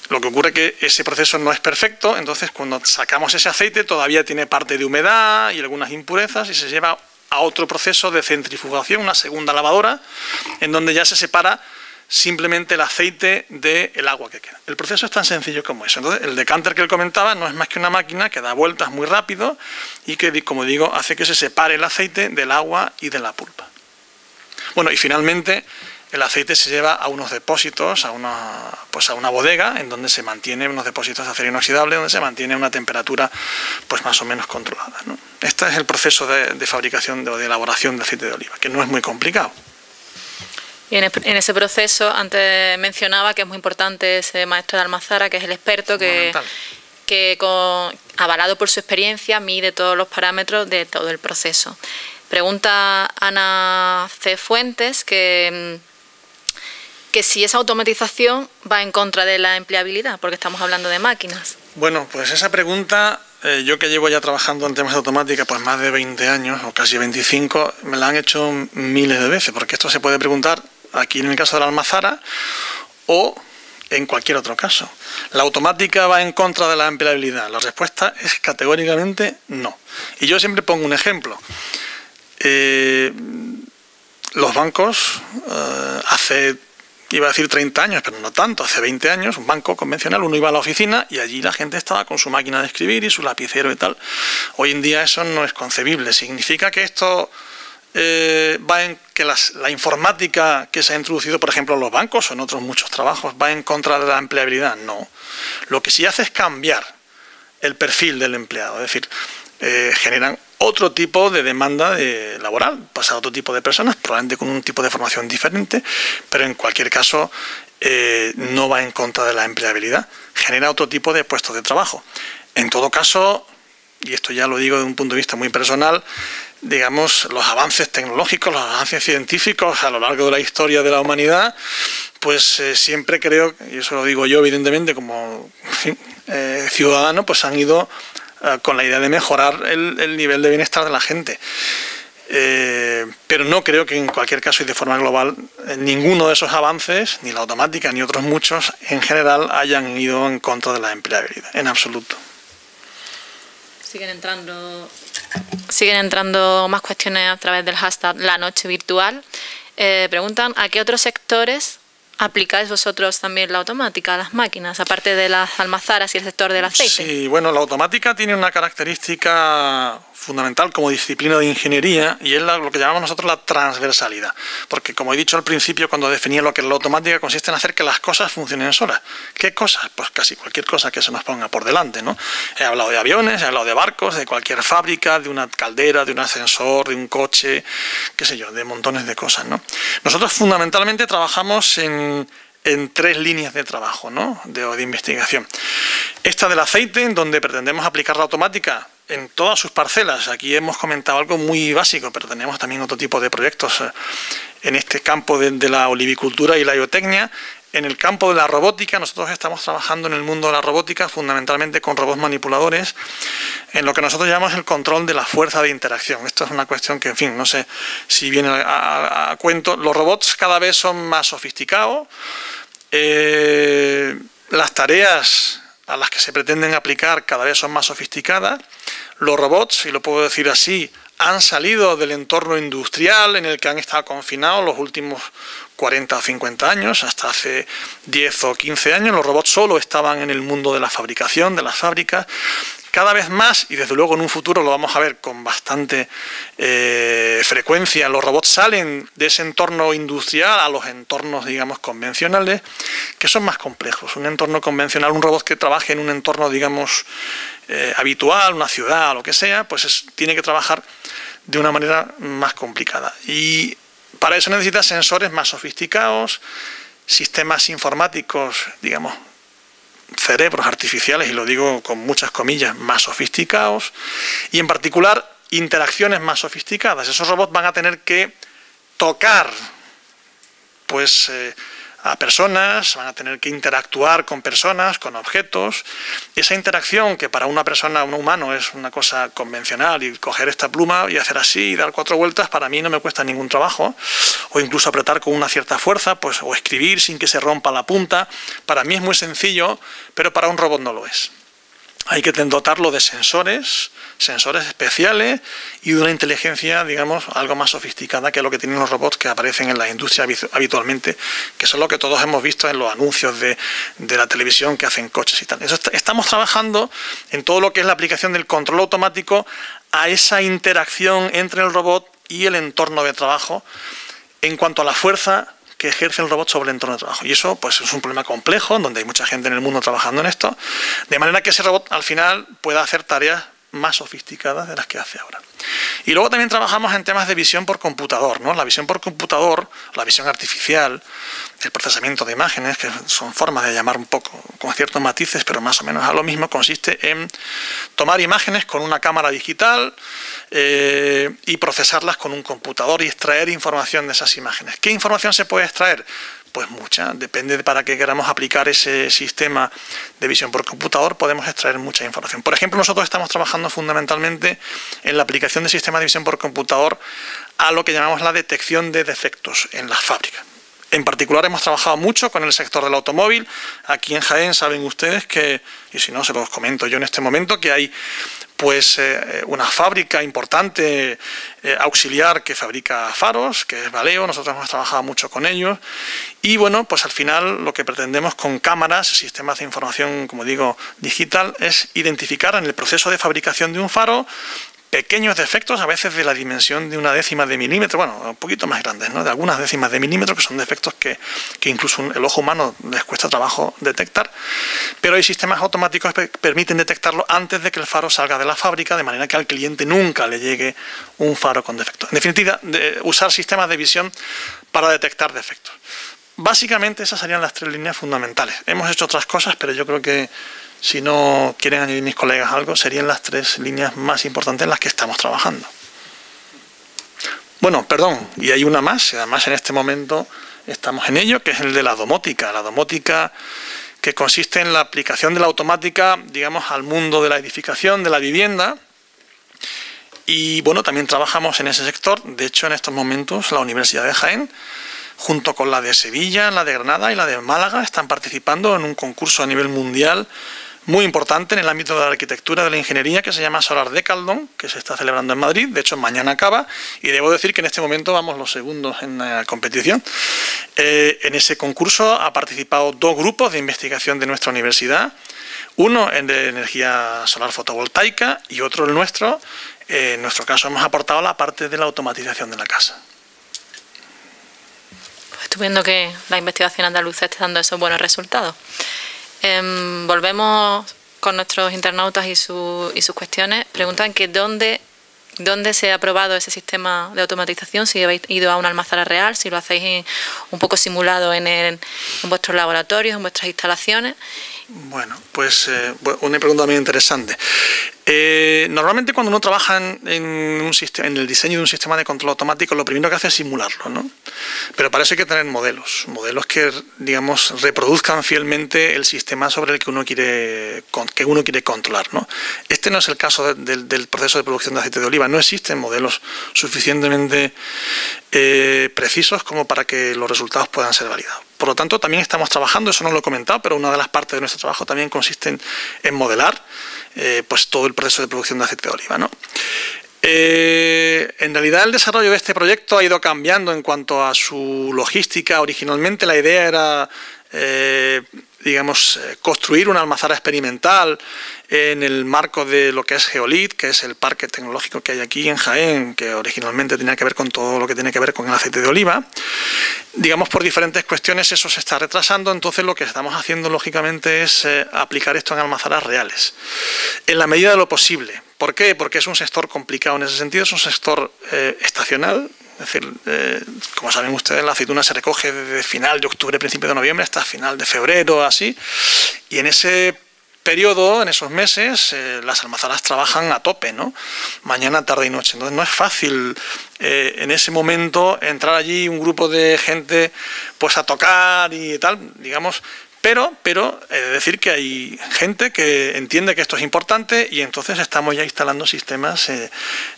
Lo que ocurre es que ese proceso no es perfecto, entonces cuando sacamos ese aceite todavía tiene parte de humedad y algunas impurezas y se lleva a otro proceso de centrifugación, una segunda lavadora, en donde ya se separa simplemente el aceite del agua que queda. El proceso es tan sencillo como eso. Entonces, el decanter que él comentaba no es más que una máquina que da vueltas muy rápido y que, como digo, hace que se separe el aceite del agua y de la pulpa. Bueno, y finalmente el aceite se lleva a unos depósitos, a una bodega, en donde se mantiene unos depósitos de acero inoxidable, donde se mantiene una temperatura pues más o menos controlada, ¿no? Este es el proceso de fabricación o de elaboración de aceite de oliva, que no es muy complicado. Y en ese proceso, antes mencionaba que es muy importante ese maestro de Almazara, que es el experto, que avalado por su experiencia, mide todos los parámetros de todo el proceso. Pregunta Ana C. Fuentes que si esa automatización va en contra de la empleabilidad, porque estamos hablando de máquinas. Bueno, pues esa pregunta, yo que llevo ya trabajando en temas de automática pues más de 20 años, o casi 25, me la han hecho miles de veces, porque esto se puede preguntar aquí en el caso de la Almazara o en cualquier otro caso. ¿La automática va en contra de la empleabilidad? La respuesta es categóricamente no. Y yo siempre pongo un ejemplo. Los bancos hace, iba a decir 30 años, pero no tanto, hace 20 años, un banco convencional, uno iba a la oficina y allí la gente estaba con su máquina de escribir y su lapicero y tal. Hoy en día eso no es concebible. ¿Significa que esto va en que la informática que se ha introducido, por ejemplo, en los bancos o en otros muchos trabajos, va en contra de la empleabilidad? No. Lo que sí hace es cambiar el perfil del empleado, es decir, generan otro tipo de demanda laboral, pasa a otro tipo de personas, probablemente con un tipo de formación diferente, pero en cualquier caso no va en contra de la empleabilidad, genera otro tipo de puestos de trabajo. En todo caso, y esto ya lo digo de un punto de vista muy personal, digamos, los avances tecnológicos, los avances científicos a lo largo de la historia de la humanidad, pues siempre creo, y eso lo digo yo evidentemente como ciudadano, pues han ido con la idea de mejorar el nivel de bienestar de la gente. Pero no creo que en cualquier caso y de forma global ninguno de esos avances, ni la automática ni otros muchos, en general hayan ido en contra de la empleabilidad, en absoluto. Siguen entrando más cuestiones a través del hashtag La Noche Virtual. Preguntan ¿a qué otros sectores aplicáis vosotros también la automática a las máquinas, aparte de las almazaras y el sector del aceite? Sí, bueno, la automática tiene una característica fundamental como disciplina de ingeniería y es lo que llamamos nosotros la transversalidad. Porque, como he dicho al principio, cuando definía lo que es la automática, consiste en hacer que las cosas funcionen solas. ¿Qué cosas? Pues casi cualquier cosa que se nos ponga por delante, ¿no? He hablado de aviones, he hablado de barcos, de cualquier fábrica, de una caldera, de un ascensor, de un coche, qué sé yo, de montones de cosas, ¿no? Nosotros fundamentalmente trabajamos en 3 líneas de trabajo, ¿no? de investigación. Esta del aceite, en donde pretendemos aplicar la automática en todas sus parcelas. Aquí hemos comentado algo muy básico, pero tenemos también otro tipo de proyectos en este campo de la olivicultura y la biotecnia. En el campo de la robótica, nosotros estamos trabajando en el mundo de la robótica fundamentalmente con robots manipuladores, en lo que nosotros llamamos el control de la fuerza de interacción. Esto es una cuestión que, en fin, no sé si viene a cuento. Los robots cada vez son más sofisticados. Las tareas a las que se pretenden aplicar cada vez son más sofisticadas. Los robots, si lo puedo decir así, han salido del entorno industrial en el que han estado confinados los últimos 40 o 50 años. Hasta hace 10 o 15 años los robots solo estaban en el mundo de la fabricación, de las fábricas. Cada vez más, y desde luego en un futuro lo vamos a ver con bastante frecuencia, los robots salen de ese entorno industrial a los entornos, digamos, convencionales, que son más complejos. Un entorno convencional, un robot que trabaje en un entorno, digamos, habitual, una ciudad, lo que sea, pues tiene que trabajar de una manera más complicada. Y para eso necesita sensores más sofisticados, sistemas informáticos, digamos, cerebros artificiales, y lo digo con muchas comillas, más sofisticados, y en particular interacciones más sofisticadas. Esos robots van a tener que tocar pues a personas, van a tener que interactuar con personas, con objetos. Esa interacción que para una persona, un humano, es una cosa convencional, y coger esta pluma y hacer así y dar 4 vueltas, para mí no me cuesta ningún trabajo, o incluso apretar con una cierta fuerza, pues, o escribir sin que se rompa la punta, para mí es muy sencillo, pero para un robot no lo es. Hay que dotarlo de sensores especiales y de una inteligencia, digamos, algo más sofisticada que lo que tienen los robots que aparecen en la industria habitualmente, que son lo que todos hemos visto en los anuncios de la televisión que hacen coches y tal. Estamos trabajando en todo lo que es la aplicación del control automático a esa interacción entre el robot y el entorno de trabajo en cuanto a la fuerza que ejerce el robot sobre el entorno de trabajo. Y eso pues es un problema complejo, donde hay mucha gente en el mundo trabajando en esto, de manera que ese robot al final pueda hacer tareas más sofisticadas de las que hace ahora. Y luego también trabajamos en temas de visión por computador, ¿no? La visión por computador, la visión artificial, el procesamiento de imágenes, que son formas de llamar un poco con ciertos matices, pero más o menos a lo mismo, consiste en tomar imágenes con una cámara digital y procesarlas con un computador y extraer información de esas imágenes. ¿Qué información se puede extraer? Pues mucha, depende de para qué queramos aplicar ese sistema de visión por computador, podemos extraer mucha información. Por ejemplo, nosotros estamos trabajando fundamentalmente en la aplicación de sistemas de visión por computador a lo que llamamos la detección de defectos en las fábricas. En particular hemos trabajado mucho con el sector del automóvil. Aquí en Jaén saben ustedes que, y si no se los comento yo en este momento, que hay pues una fábrica importante auxiliar que fabrica faros, que es Valeo. Nosotros hemos trabajado mucho con ellos y bueno, pues al final lo que pretendemos con cámaras, sistemas de información, como digo, digital, es identificar en el proceso de fabricación de un faro pequeños defectos, a veces de la dimensión de una décima de milímetro, bueno, un poquito más grandes, ¿no? De algunas décimas de milímetro, que son defectos que incluso el ojo humano les cuesta trabajo detectar, pero hay sistemas automáticos que permiten detectarlo antes de que el faro salga de la fábrica, de manera que al cliente nunca le llegue un faro con defectos. En definitiva, usar sistemas de visión para detectar defectos. Básicamente esas serían las tres líneas fundamentales. Hemos hecho otras cosas, pero yo creo que si no quieren añadir mis colegas algo, serían las tres líneas más importantes en las que estamos trabajando. Bueno, perdón, y hay una más, y además en este momento estamos en ello, que es el de la domótica. La domótica que consiste en la aplicación de la automática, digamos, al mundo de la edificación, de la vivienda. Y bueno, también trabajamos en ese sector. De hecho, en estos momentos la Universidad de Jaén, junto con la de Sevilla, la de Granada y la de Málaga, están participando en un concurso a nivel mundial muy importante en el ámbito de la arquitectura, de la ingeniería, que se llama Solar Decathlon, que se está celebrando en Madrid. De hecho, mañana acaba, y debo decir que en este momento vamos los segundos en la competición. En ese concurso ha participado dos grupos de investigación de nuestra universidad, uno en de energía solar fotovoltaica y otro el nuestro. En nuestro caso hemos aportado la parte de la automatización de la casa. Estupendo que la investigación andaluza esté dando esos buenos resultados. Volvemos con nuestros internautas y sus cuestiones. Preguntan que dónde se ha probado ese sistema de automatización, si habéis ido a una almazara real, si lo hacéis un poco simulado en vuestros laboratorios, en vuestras instalaciones. Bueno, pues una pregunta muy interesante. Normalmente cuando uno trabaja en el diseño de un sistema de control automático, lo primero que hace es simularlo, ¿no? Pero para eso hay que tener modelos que, digamos, reproduzcan fielmente el sistema sobre el que uno quiere controlar, ¿no? Este no es el caso del proceso de producción de aceite de oliva. No existen modelos suficientemente precisos como para que los resultados puedan ser validados. Por lo tanto, también estamos trabajando, eso no lo he comentado, pero una de las partes de nuestro trabajo también consiste en modelar pues todo el proceso de producción de aceite de oliva, ¿no? En realidad el desarrollo de este proyecto ha ido cambiando en cuanto a su logística. Originalmente la idea era construir una almazara experimental en el marco de lo que es Geolit, que es el parque tecnológico que hay aquí en Jaén, que originalmente tenía que ver con todo lo que tiene que ver con el aceite de oliva. Digamos, por diferentes cuestiones eso se está retrasando, entonces lo que estamos haciendo lógicamente es aplicar esto en almazaras reales, en la medida de lo posible. ¿Por qué? Porque es un sector complicado en ese sentido, es un sector estacional. Es decir, como saben ustedes, la aceituna se recoge desde final de octubre, principio de noviembre hasta final de febrero, así. Y en ese periodo, en esos meses, las almazaras trabajan a tope, ¿no? Mañana, tarde y noche. Entonces no es fácil en ese momento entrar allí un grupo de gente pues a tocar y tal, digamos. Pero he de decir que hay gente que entiende que esto es importante y entonces estamos ya instalando sistemas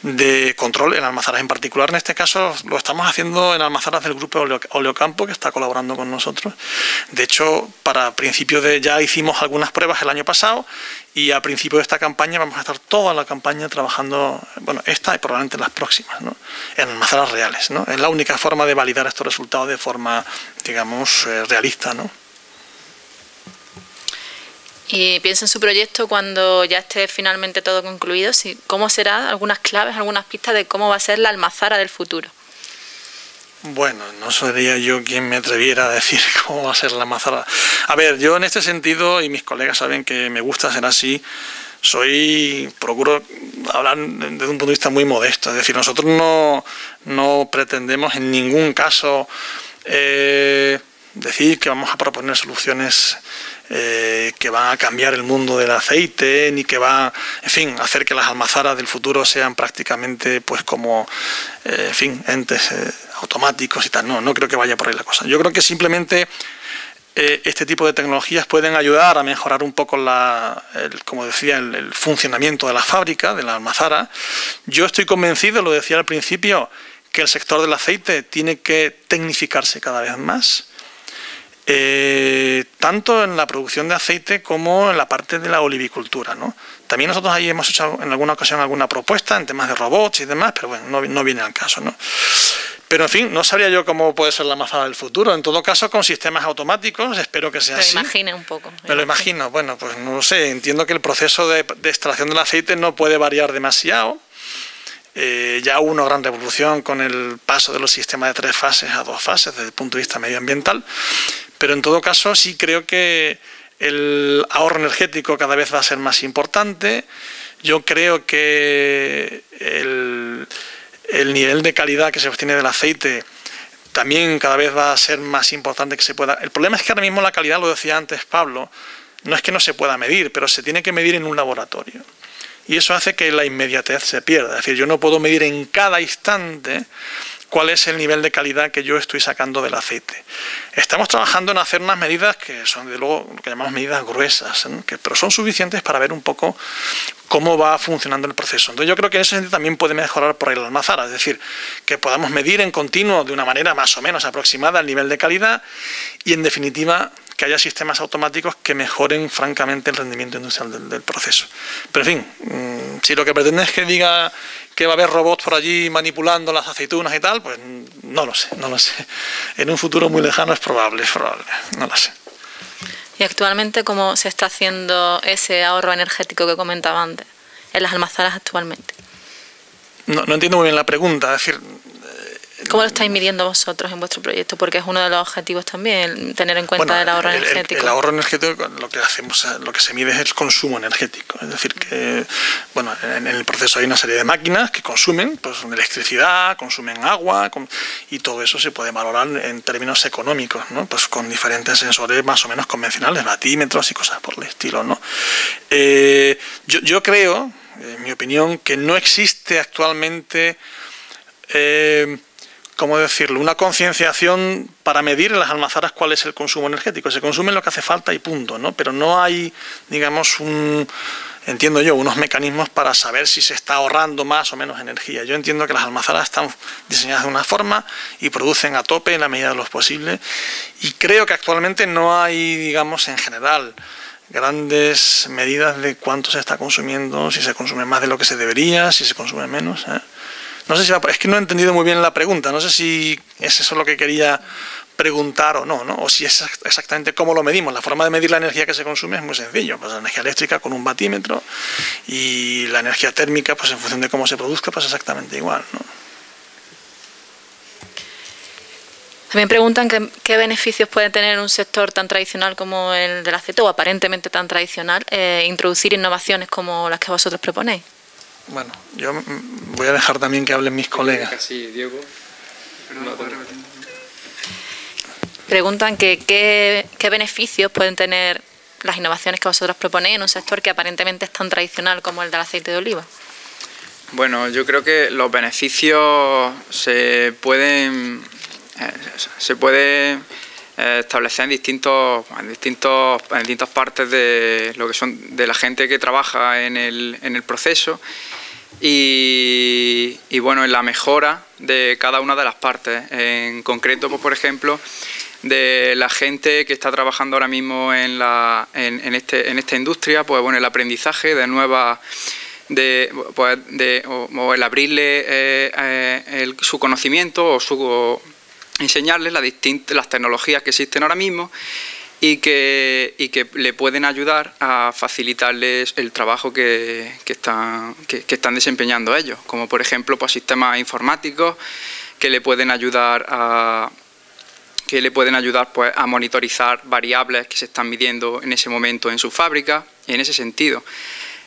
de control en almazaras. En particular, en este caso, lo estamos haciendo en almazaras del grupo Oleocampo, que está colaborando con nosotros. De hecho, ya hicimos algunas pruebas el año pasado y a principio de esta campaña vamos a estar toda la campaña trabajando, bueno, esta y probablemente las próximas, ¿no? En almazaras reales, ¿no? Es la única forma de validar estos resultados de forma, digamos, realista, ¿no? Y piensa en su proyecto cuando ya esté finalmente todo concluido, ¿cómo será? Algunas claves, algunas pistas de cómo va a ser la almazara del futuro. Bueno, no sería yo quien me atreviera a decir cómo va a ser la almazara. A ver, yo en este sentido, y mis colegas saben que me gusta ser así, procuro hablar desde un punto de vista muy modesto. Es decir, nosotros no pretendemos en ningún caso decir que vamos a proponer soluciones que van a cambiar el mundo del aceite, ni que va, en fin, a hacer que las almazaras del futuro sean prácticamente pues como, en fin, entes automáticos y tal. No creo que vaya por ahí la cosa. Yo creo que simplemente este tipo de tecnologías pueden ayudar a mejorar un poco, como decía, el funcionamiento de la fábrica, de la almazara. Yo estoy convencido, lo decía al principio, que el sector del aceite tiene que tecnificarse cada vez más, tanto en la producción de aceite como en la parte de la olivicultura, ¿no? También nosotros ahí hemos hecho en alguna ocasión alguna propuesta en temas de robots y demás, pero bueno, no viene al caso, ¿no? Pero en fin, no sabría yo cómo puede ser la almazara del futuro. En todo caso, con sistemas automáticos, espero que sea así. Me lo imagine un poco. Me lo imagino. Bueno, pues no lo sé. Entiendo que el proceso de extracción del aceite no puede variar demasiado. Ya hubo una gran revolución con el paso de los sistemas de 3 fases a 2 fases desde el punto de vista medioambiental. Pero en todo caso, sí creo que el ahorro energético cada vez va a ser más importante. Yo creo que el nivel de calidad que se obtiene del aceite también cada vez va a ser más importante que se pueda. El problema es que ahora mismo la calidad, lo decía antes Pablo, no es que no se pueda medir, pero se tiene que medir en un laboratorio. Y eso hace que la inmediatez se pierda. Es decir, yo no puedo medir en cada instante cuál es el nivel de calidad que yo estoy sacando del aceite. Estamos trabajando en hacer unas medidas que son, de luego, lo que llamamos medidas gruesas, ¿no? Pero son suficientes para ver un poco cómo va funcionando el proceso. Entonces yo creo que en ese sentido también puede mejorar por ahí la almazara, es decir, que podamos medir en continuo de una manera más o menos aproximada el nivel de calidad y, en definitiva, que haya sistemas automáticos que mejoren francamente el rendimiento industrial del proceso. Pero en fin, si lo que pretende es que diga que va a haber robots por allí manipulando las aceitunas y tal, pues no lo sé. En un futuro muy lejano es probable, no lo sé. ¿Y actualmente cómo se está haciendo ese ahorro energético que comentaba antes en las almazaras actualmente? No entiendo muy bien la pregunta, es decir, ¿cómo lo estáis midiendo vosotros en vuestro proyecto? Porque es uno de los objetivos también, tener en cuenta el ahorro energético. El ahorro energético, lo que se mide es el consumo energético. Es decir, que bueno, en el proceso hay una serie de máquinas que consumen pues, electricidad, consumen agua, y todo eso se puede valorar en términos económicos, ¿no? Pues con diferentes sensores más o menos convencionales, batímetros y cosas por el estilo, ¿no? Yo creo, en mi opinión, que no existe actualmente ¿cómo decirlo?, una concienciación para medir en las almazaras cuál es el consumo energético. Se consume lo que hace falta y punto, ¿no? Pero no hay, digamos, entiendo yo, unos mecanismos para saber si se está ahorrando más o menos energía. Yo entiendo que las almazaras están diseñadas de una forma y producen a tope en la medida de lo posible. Y creo que actualmente no hay, digamos, en general, grandes medidas de cuánto se está consumiendo, si se consume más de lo que se debería, si se consume menos, ¿eh? No sé si es que no he entendido muy bien la pregunta, no sé si es eso lo que quería preguntar o no, ¿no? O si es exactamente cómo lo medimos. La forma de medir la energía que se consume es muy sencillo, pues la energía eléctrica con un batímetro y la energía térmica, pues en función de cómo se produzca, pues exactamente igual, ¿no? También preguntan qué beneficios puede tener un sector tan tradicional como el del aceite, o aparentemente tan tradicional, introducir innovaciones como las que vosotros proponéis. Bueno, yo voy a dejar también que hablen mis colegas. Sí, Diego. Preguntan qué beneficios pueden tener las innovaciones que vosotros proponéis en un sector que aparentemente es tan tradicional como el del aceite de oliva. Bueno, yo creo que los beneficios se pueden establecer en distintas partes de lo que son de la gente que trabaja en el proceso y bueno, en la mejora de cada una de las partes. En concreto, pues, por ejemplo, de la gente que está trabajando ahora mismo en esta industria, pues bueno, el aprendizaje de nuevas o el abrirle su conocimiento o enseñarles las tecnologías que existen ahora mismo y que le pueden ayudar a facilitarles el trabajo que están desempeñando ellos, como por ejemplo pues, sistemas informáticos que le pueden ayudar pues, a monitorizar variables que se están midiendo en ese momento en su fábrica, en ese sentido.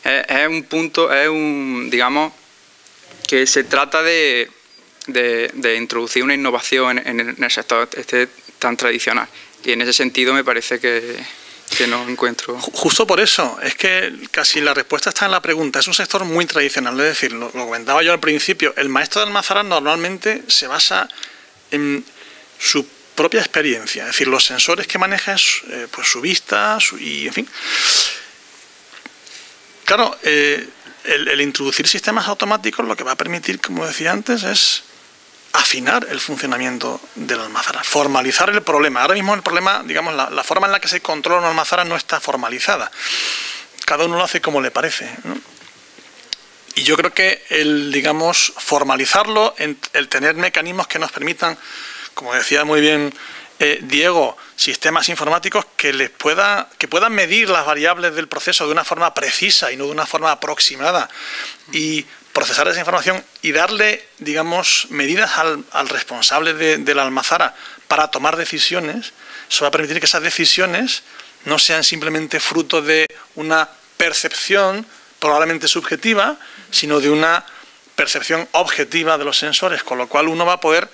Es un punto, digamos, que se trata de introducir una innovación en el sector tan tradicional. Y en ese sentido me parece que no encuentro... Justo por eso, es que casi la respuesta está en la pregunta. Es un sector muy tradicional, es decir, lo comentaba yo al principio, el maestro de Almazara normalmente se basa en su propia experiencia, es decir, los sensores que maneja es pues su vista y en fin. Claro, el introducir sistemas automáticos lo que va a permitir, como decía antes, es afinar el funcionamiento del almazara, formalizar el problema. Ahora mismo el problema, digamos, la forma en la que se controla una almazara no está formalizada. Cada uno lo hace como le parece, ¿no? Y yo creo que digamos, formalizarlo, el tener mecanismos que nos permitan, como decía muy bien Diego, sistemas informáticos que puedan medir las variables del proceso de una forma precisa y no de una forma aproximada, y procesar esa información y darle, digamos, medidas al responsable de la almazara para tomar decisiones. Eso va a permitir que esas decisiones no sean simplemente fruto de una percepción probablemente subjetiva, sino de una percepción objetiva de los sensores, con lo cual uno va a poder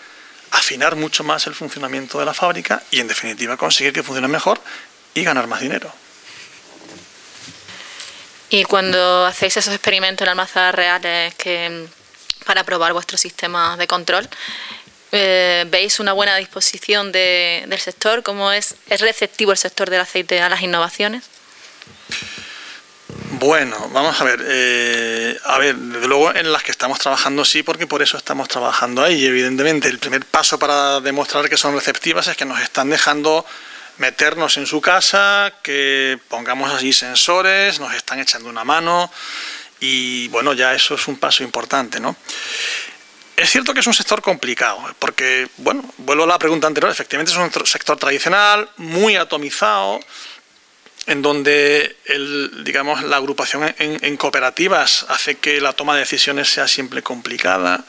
afinar mucho más el funcionamiento de la fábrica y, en definitiva, conseguir que funcione mejor y ganar más dinero. Y cuando hacéis esos experimentos en almazaras reales para probar vuestro sistema de control, ¿veis una buena disposición del sector? ¿Cómo es receptivo el sector del aceite a las innovaciones? Bueno, vamos a ver. Desde luego en las que estamos trabajando sí, porque por eso estamos trabajando ahí. Y evidentemente el primer paso para demostrar que son receptivas es que nos están dejando meternos en su casa, que pongamos allí sensores, nos están echando una mano y bueno, ya eso es un paso importante, ¿no? Es cierto que es un sector complicado, porque, bueno, vuelvo a la pregunta anterior, efectivamente es un sector tradicional, muy atomizado, en donde digamos, la agrupación en cooperativas hace que la toma de decisiones sea siempre complicada.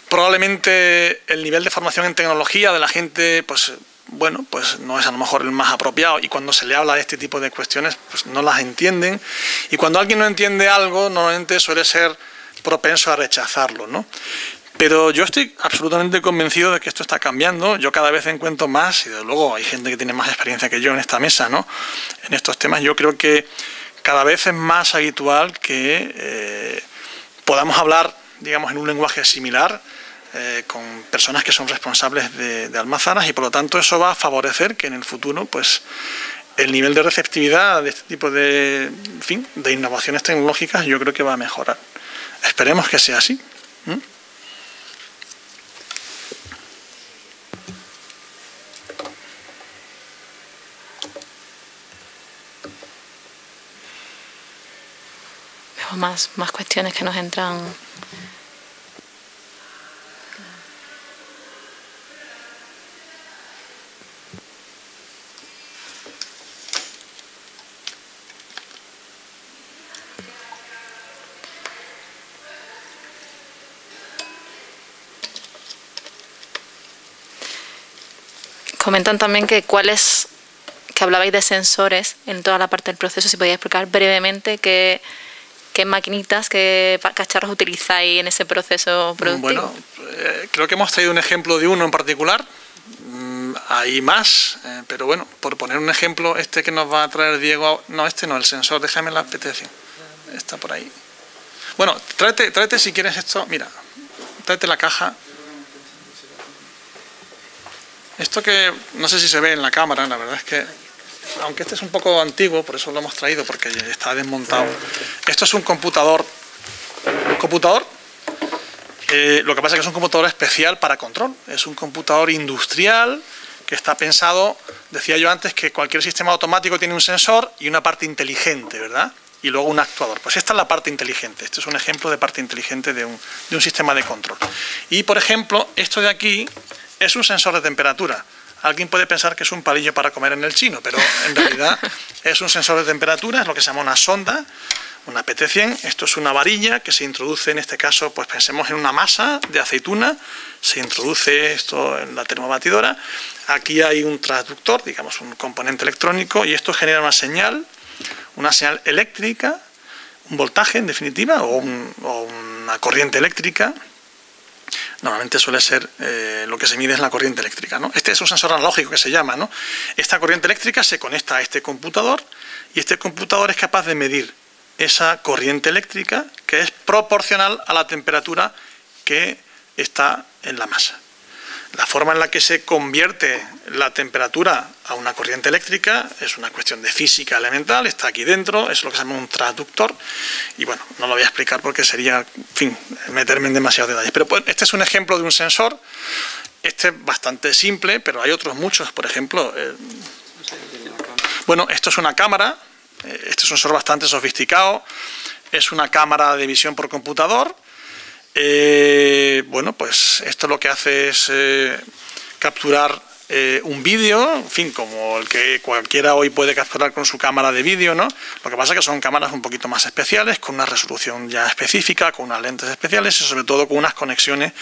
Probablemente el nivel de formación en tecnología de la gente, pues bueno, pues no es a lo mejor el más apropiado, y cuando se le habla de este tipo de cuestiones, pues no las entienden, y cuando alguien no entiende algo, normalmente suele ser propenso a rechazarlo, ¿no? Pero yo estoy absolutamente convencido de que esto está cambiando. Yo cada vez encuentro más, y desde luego hay gente que tiene más experiencia que yo en esta mesa, ¿no?, en estos temas. Yo creo que cada vez es más habitual que podamos hablar, digamos, en un lenguaje similar con personas que son responsables de almazaras, y por lo tanto eso va a favorecer que en el futuro pues el nivel de receptividad de este tipo de, en fin, de innovaciones tecnológicas yo creo que va a mejorar. Esperemos que sea así. Vemos más cuestiones que nos entran. Comentan también que hablabais de sensores en toda la parte del proceso, si podíais explicar brevemente qué maquinitas, qué cacharros utilizáis en ese proceso productivo. Bueno, creo que hemos traído un ejemplo de uno en particular. Hay más, pero bueno, por poner un ejemplo, este que nos va a traer Diego, no, este no, el sensor, déjame la petición, está por ahí. Bueno, tráete si quieres esto, mira, tráete la caja. Esto que no sé si se ve en la cámara, la verdad es que, aunque este es un poco antiguo, por eso lo hemos traído, porque está desmontado. Esto es un computador. Lo que pasa es que es un computador especial para control. Es un computador industrial que está pensado, decía yo antes, que cualquier sistema automático tiene un sensor y una parte inteligente, ¿verdad? Y luego un actuador. Pues esta es la parte inteligente. Este es un ejemplo de parte inteligente de un sistema de control. Y, por ejemplo, esto de aquí es un sensor de temperatura. Alguien puede pensar que es un palillo para comer en el chino, pero en realidad es un sensor de temperatura, es lo que se llama una sonda, una PT100. Esto es una varilla que se introduce, en este caso, pues pensemos en una masa de aceituna, se introduce esto en la termobatidora. Aquí hay un transductor, digamos un componente electrónico, y esto genera una señal una señal eléctrica, un voltaje en definitiva, o una corriente eléctrica. Normalmente suele ser lo que se mide es la corriente eléctrica, ¿no? Este es un sensor analógico que se llama, ¿no? Esta corriente eléctrica se conecta a este computador y este computador es capaz de medir esa corriente eléctrica que es proporcional a la temperatura que está en la masa. La forma en la que se convierte la temperatura a una corriente eléctrica es una cuestión de física elemental, está aquí dentro, es lo que se llama un transductor, y bueno, no lo voy a explicar porque sería, en fin, meterme en demasiados detalles. Pero pues, este es un ejemplo de un sensor, este es bastante simple, pero hay otros muchos, por ejemplo, bueno, esto es una cámara, este es un sensor bastante sofisticado, es una cámara de visión por computador. Bueno, pues esto lo que hace es capturar un vídeo, en fin, como el que cualquiera hoy puede capturar con su cámara de vídeo, ¿no? Lo que pasa es que son cámaras un poquito más especiales, con una resolución ya específica, con unas lentes especiales y sobre todo con unas conexiones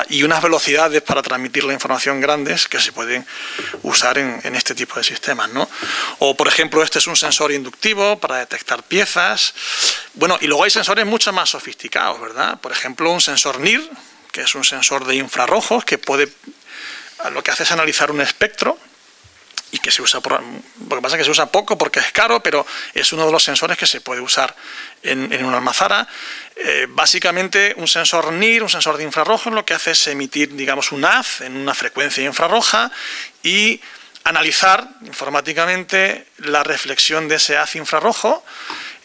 y unas velocidades para transmitir la información grandes que se pueden usar en este tipo de sistemas, ¿no? O, por ejemplo, este es un sensor inductivo para detectar piezas. Bueno, y luego hay sensores mucho más sofisticados, ¿verdad? Por ejemplo, un sensor NIR, que es un sensor de infrarrojos que lo que hace es analizar un espectro y que se usa, lo que pasa es que se usa poco porque es caro, pero es uno de los sensores que se puede usar en una almazara. Básicamente un sensor NIR, un sensor de infrarrojos, lo que hace es emitir, digamos, un haz en una frecuencia infrarroja y analizar informáticamente la reflexión de ese haz infrarrojo,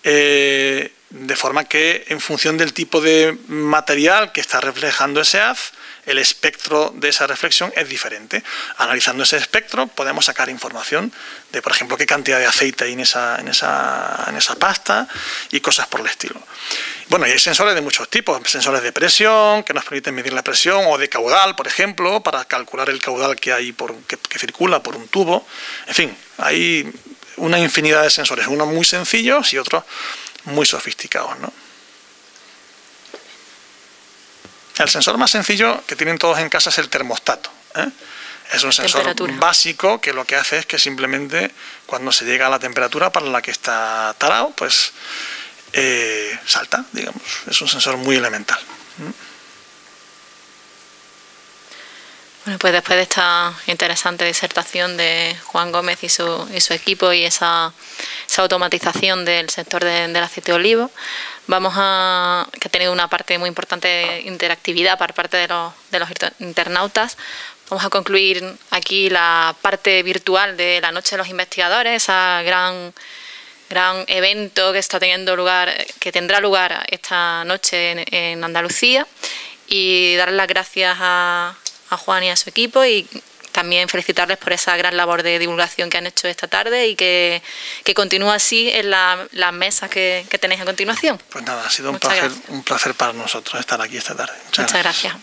de forma que en función del tipo de material que está reflejando ese haz, el espectro de esa reflexión es diferente. Analizando ese espectro podemos sacar información de, por ejemplo, qué cantidad de aceite hay en esa pasta y cosas por el estilo. Bueno, y hay sensores de muchos tipos, sensores de presión que nos permiten medir la presión, o de caudal, por ejemplo, para calcular el caudal que hay que circula por un tubo. En fin, hay una infinidad de sensores, unos muy sencillos y otros muy sofisticados, ¿no? El sensor más sencillo que tienen todos en casa es el termostato, ¿eh? Es un sensor básico que lo que hace es que simplemente cuando se llega a la temperatura para la que está tarado, pues salta, digamos. Es un sensor muy elemental. Bueno, pues después de esta interesante disertación de Juan Gómez y su equipo y esa automatización del sector del aceite de oliva, que ha tenido una parte muy importante de interactividad por parte de los internautas, vamos a concluir aquí la parte virtual de la Noche de los Investigadores, ese gran evento que está teniendo lugar, que tendrá lugar esta noche en Andalucía, y dar las gracias a Juan y a su equipo, y también felicitarles por esa gran labor de divulgación que han hecho esta tarde y que continúa así en las mesas que tenéis a continuación. Pues nada, ha sido un placer para nosotros estar aquí esta tarde. Muchas gracias.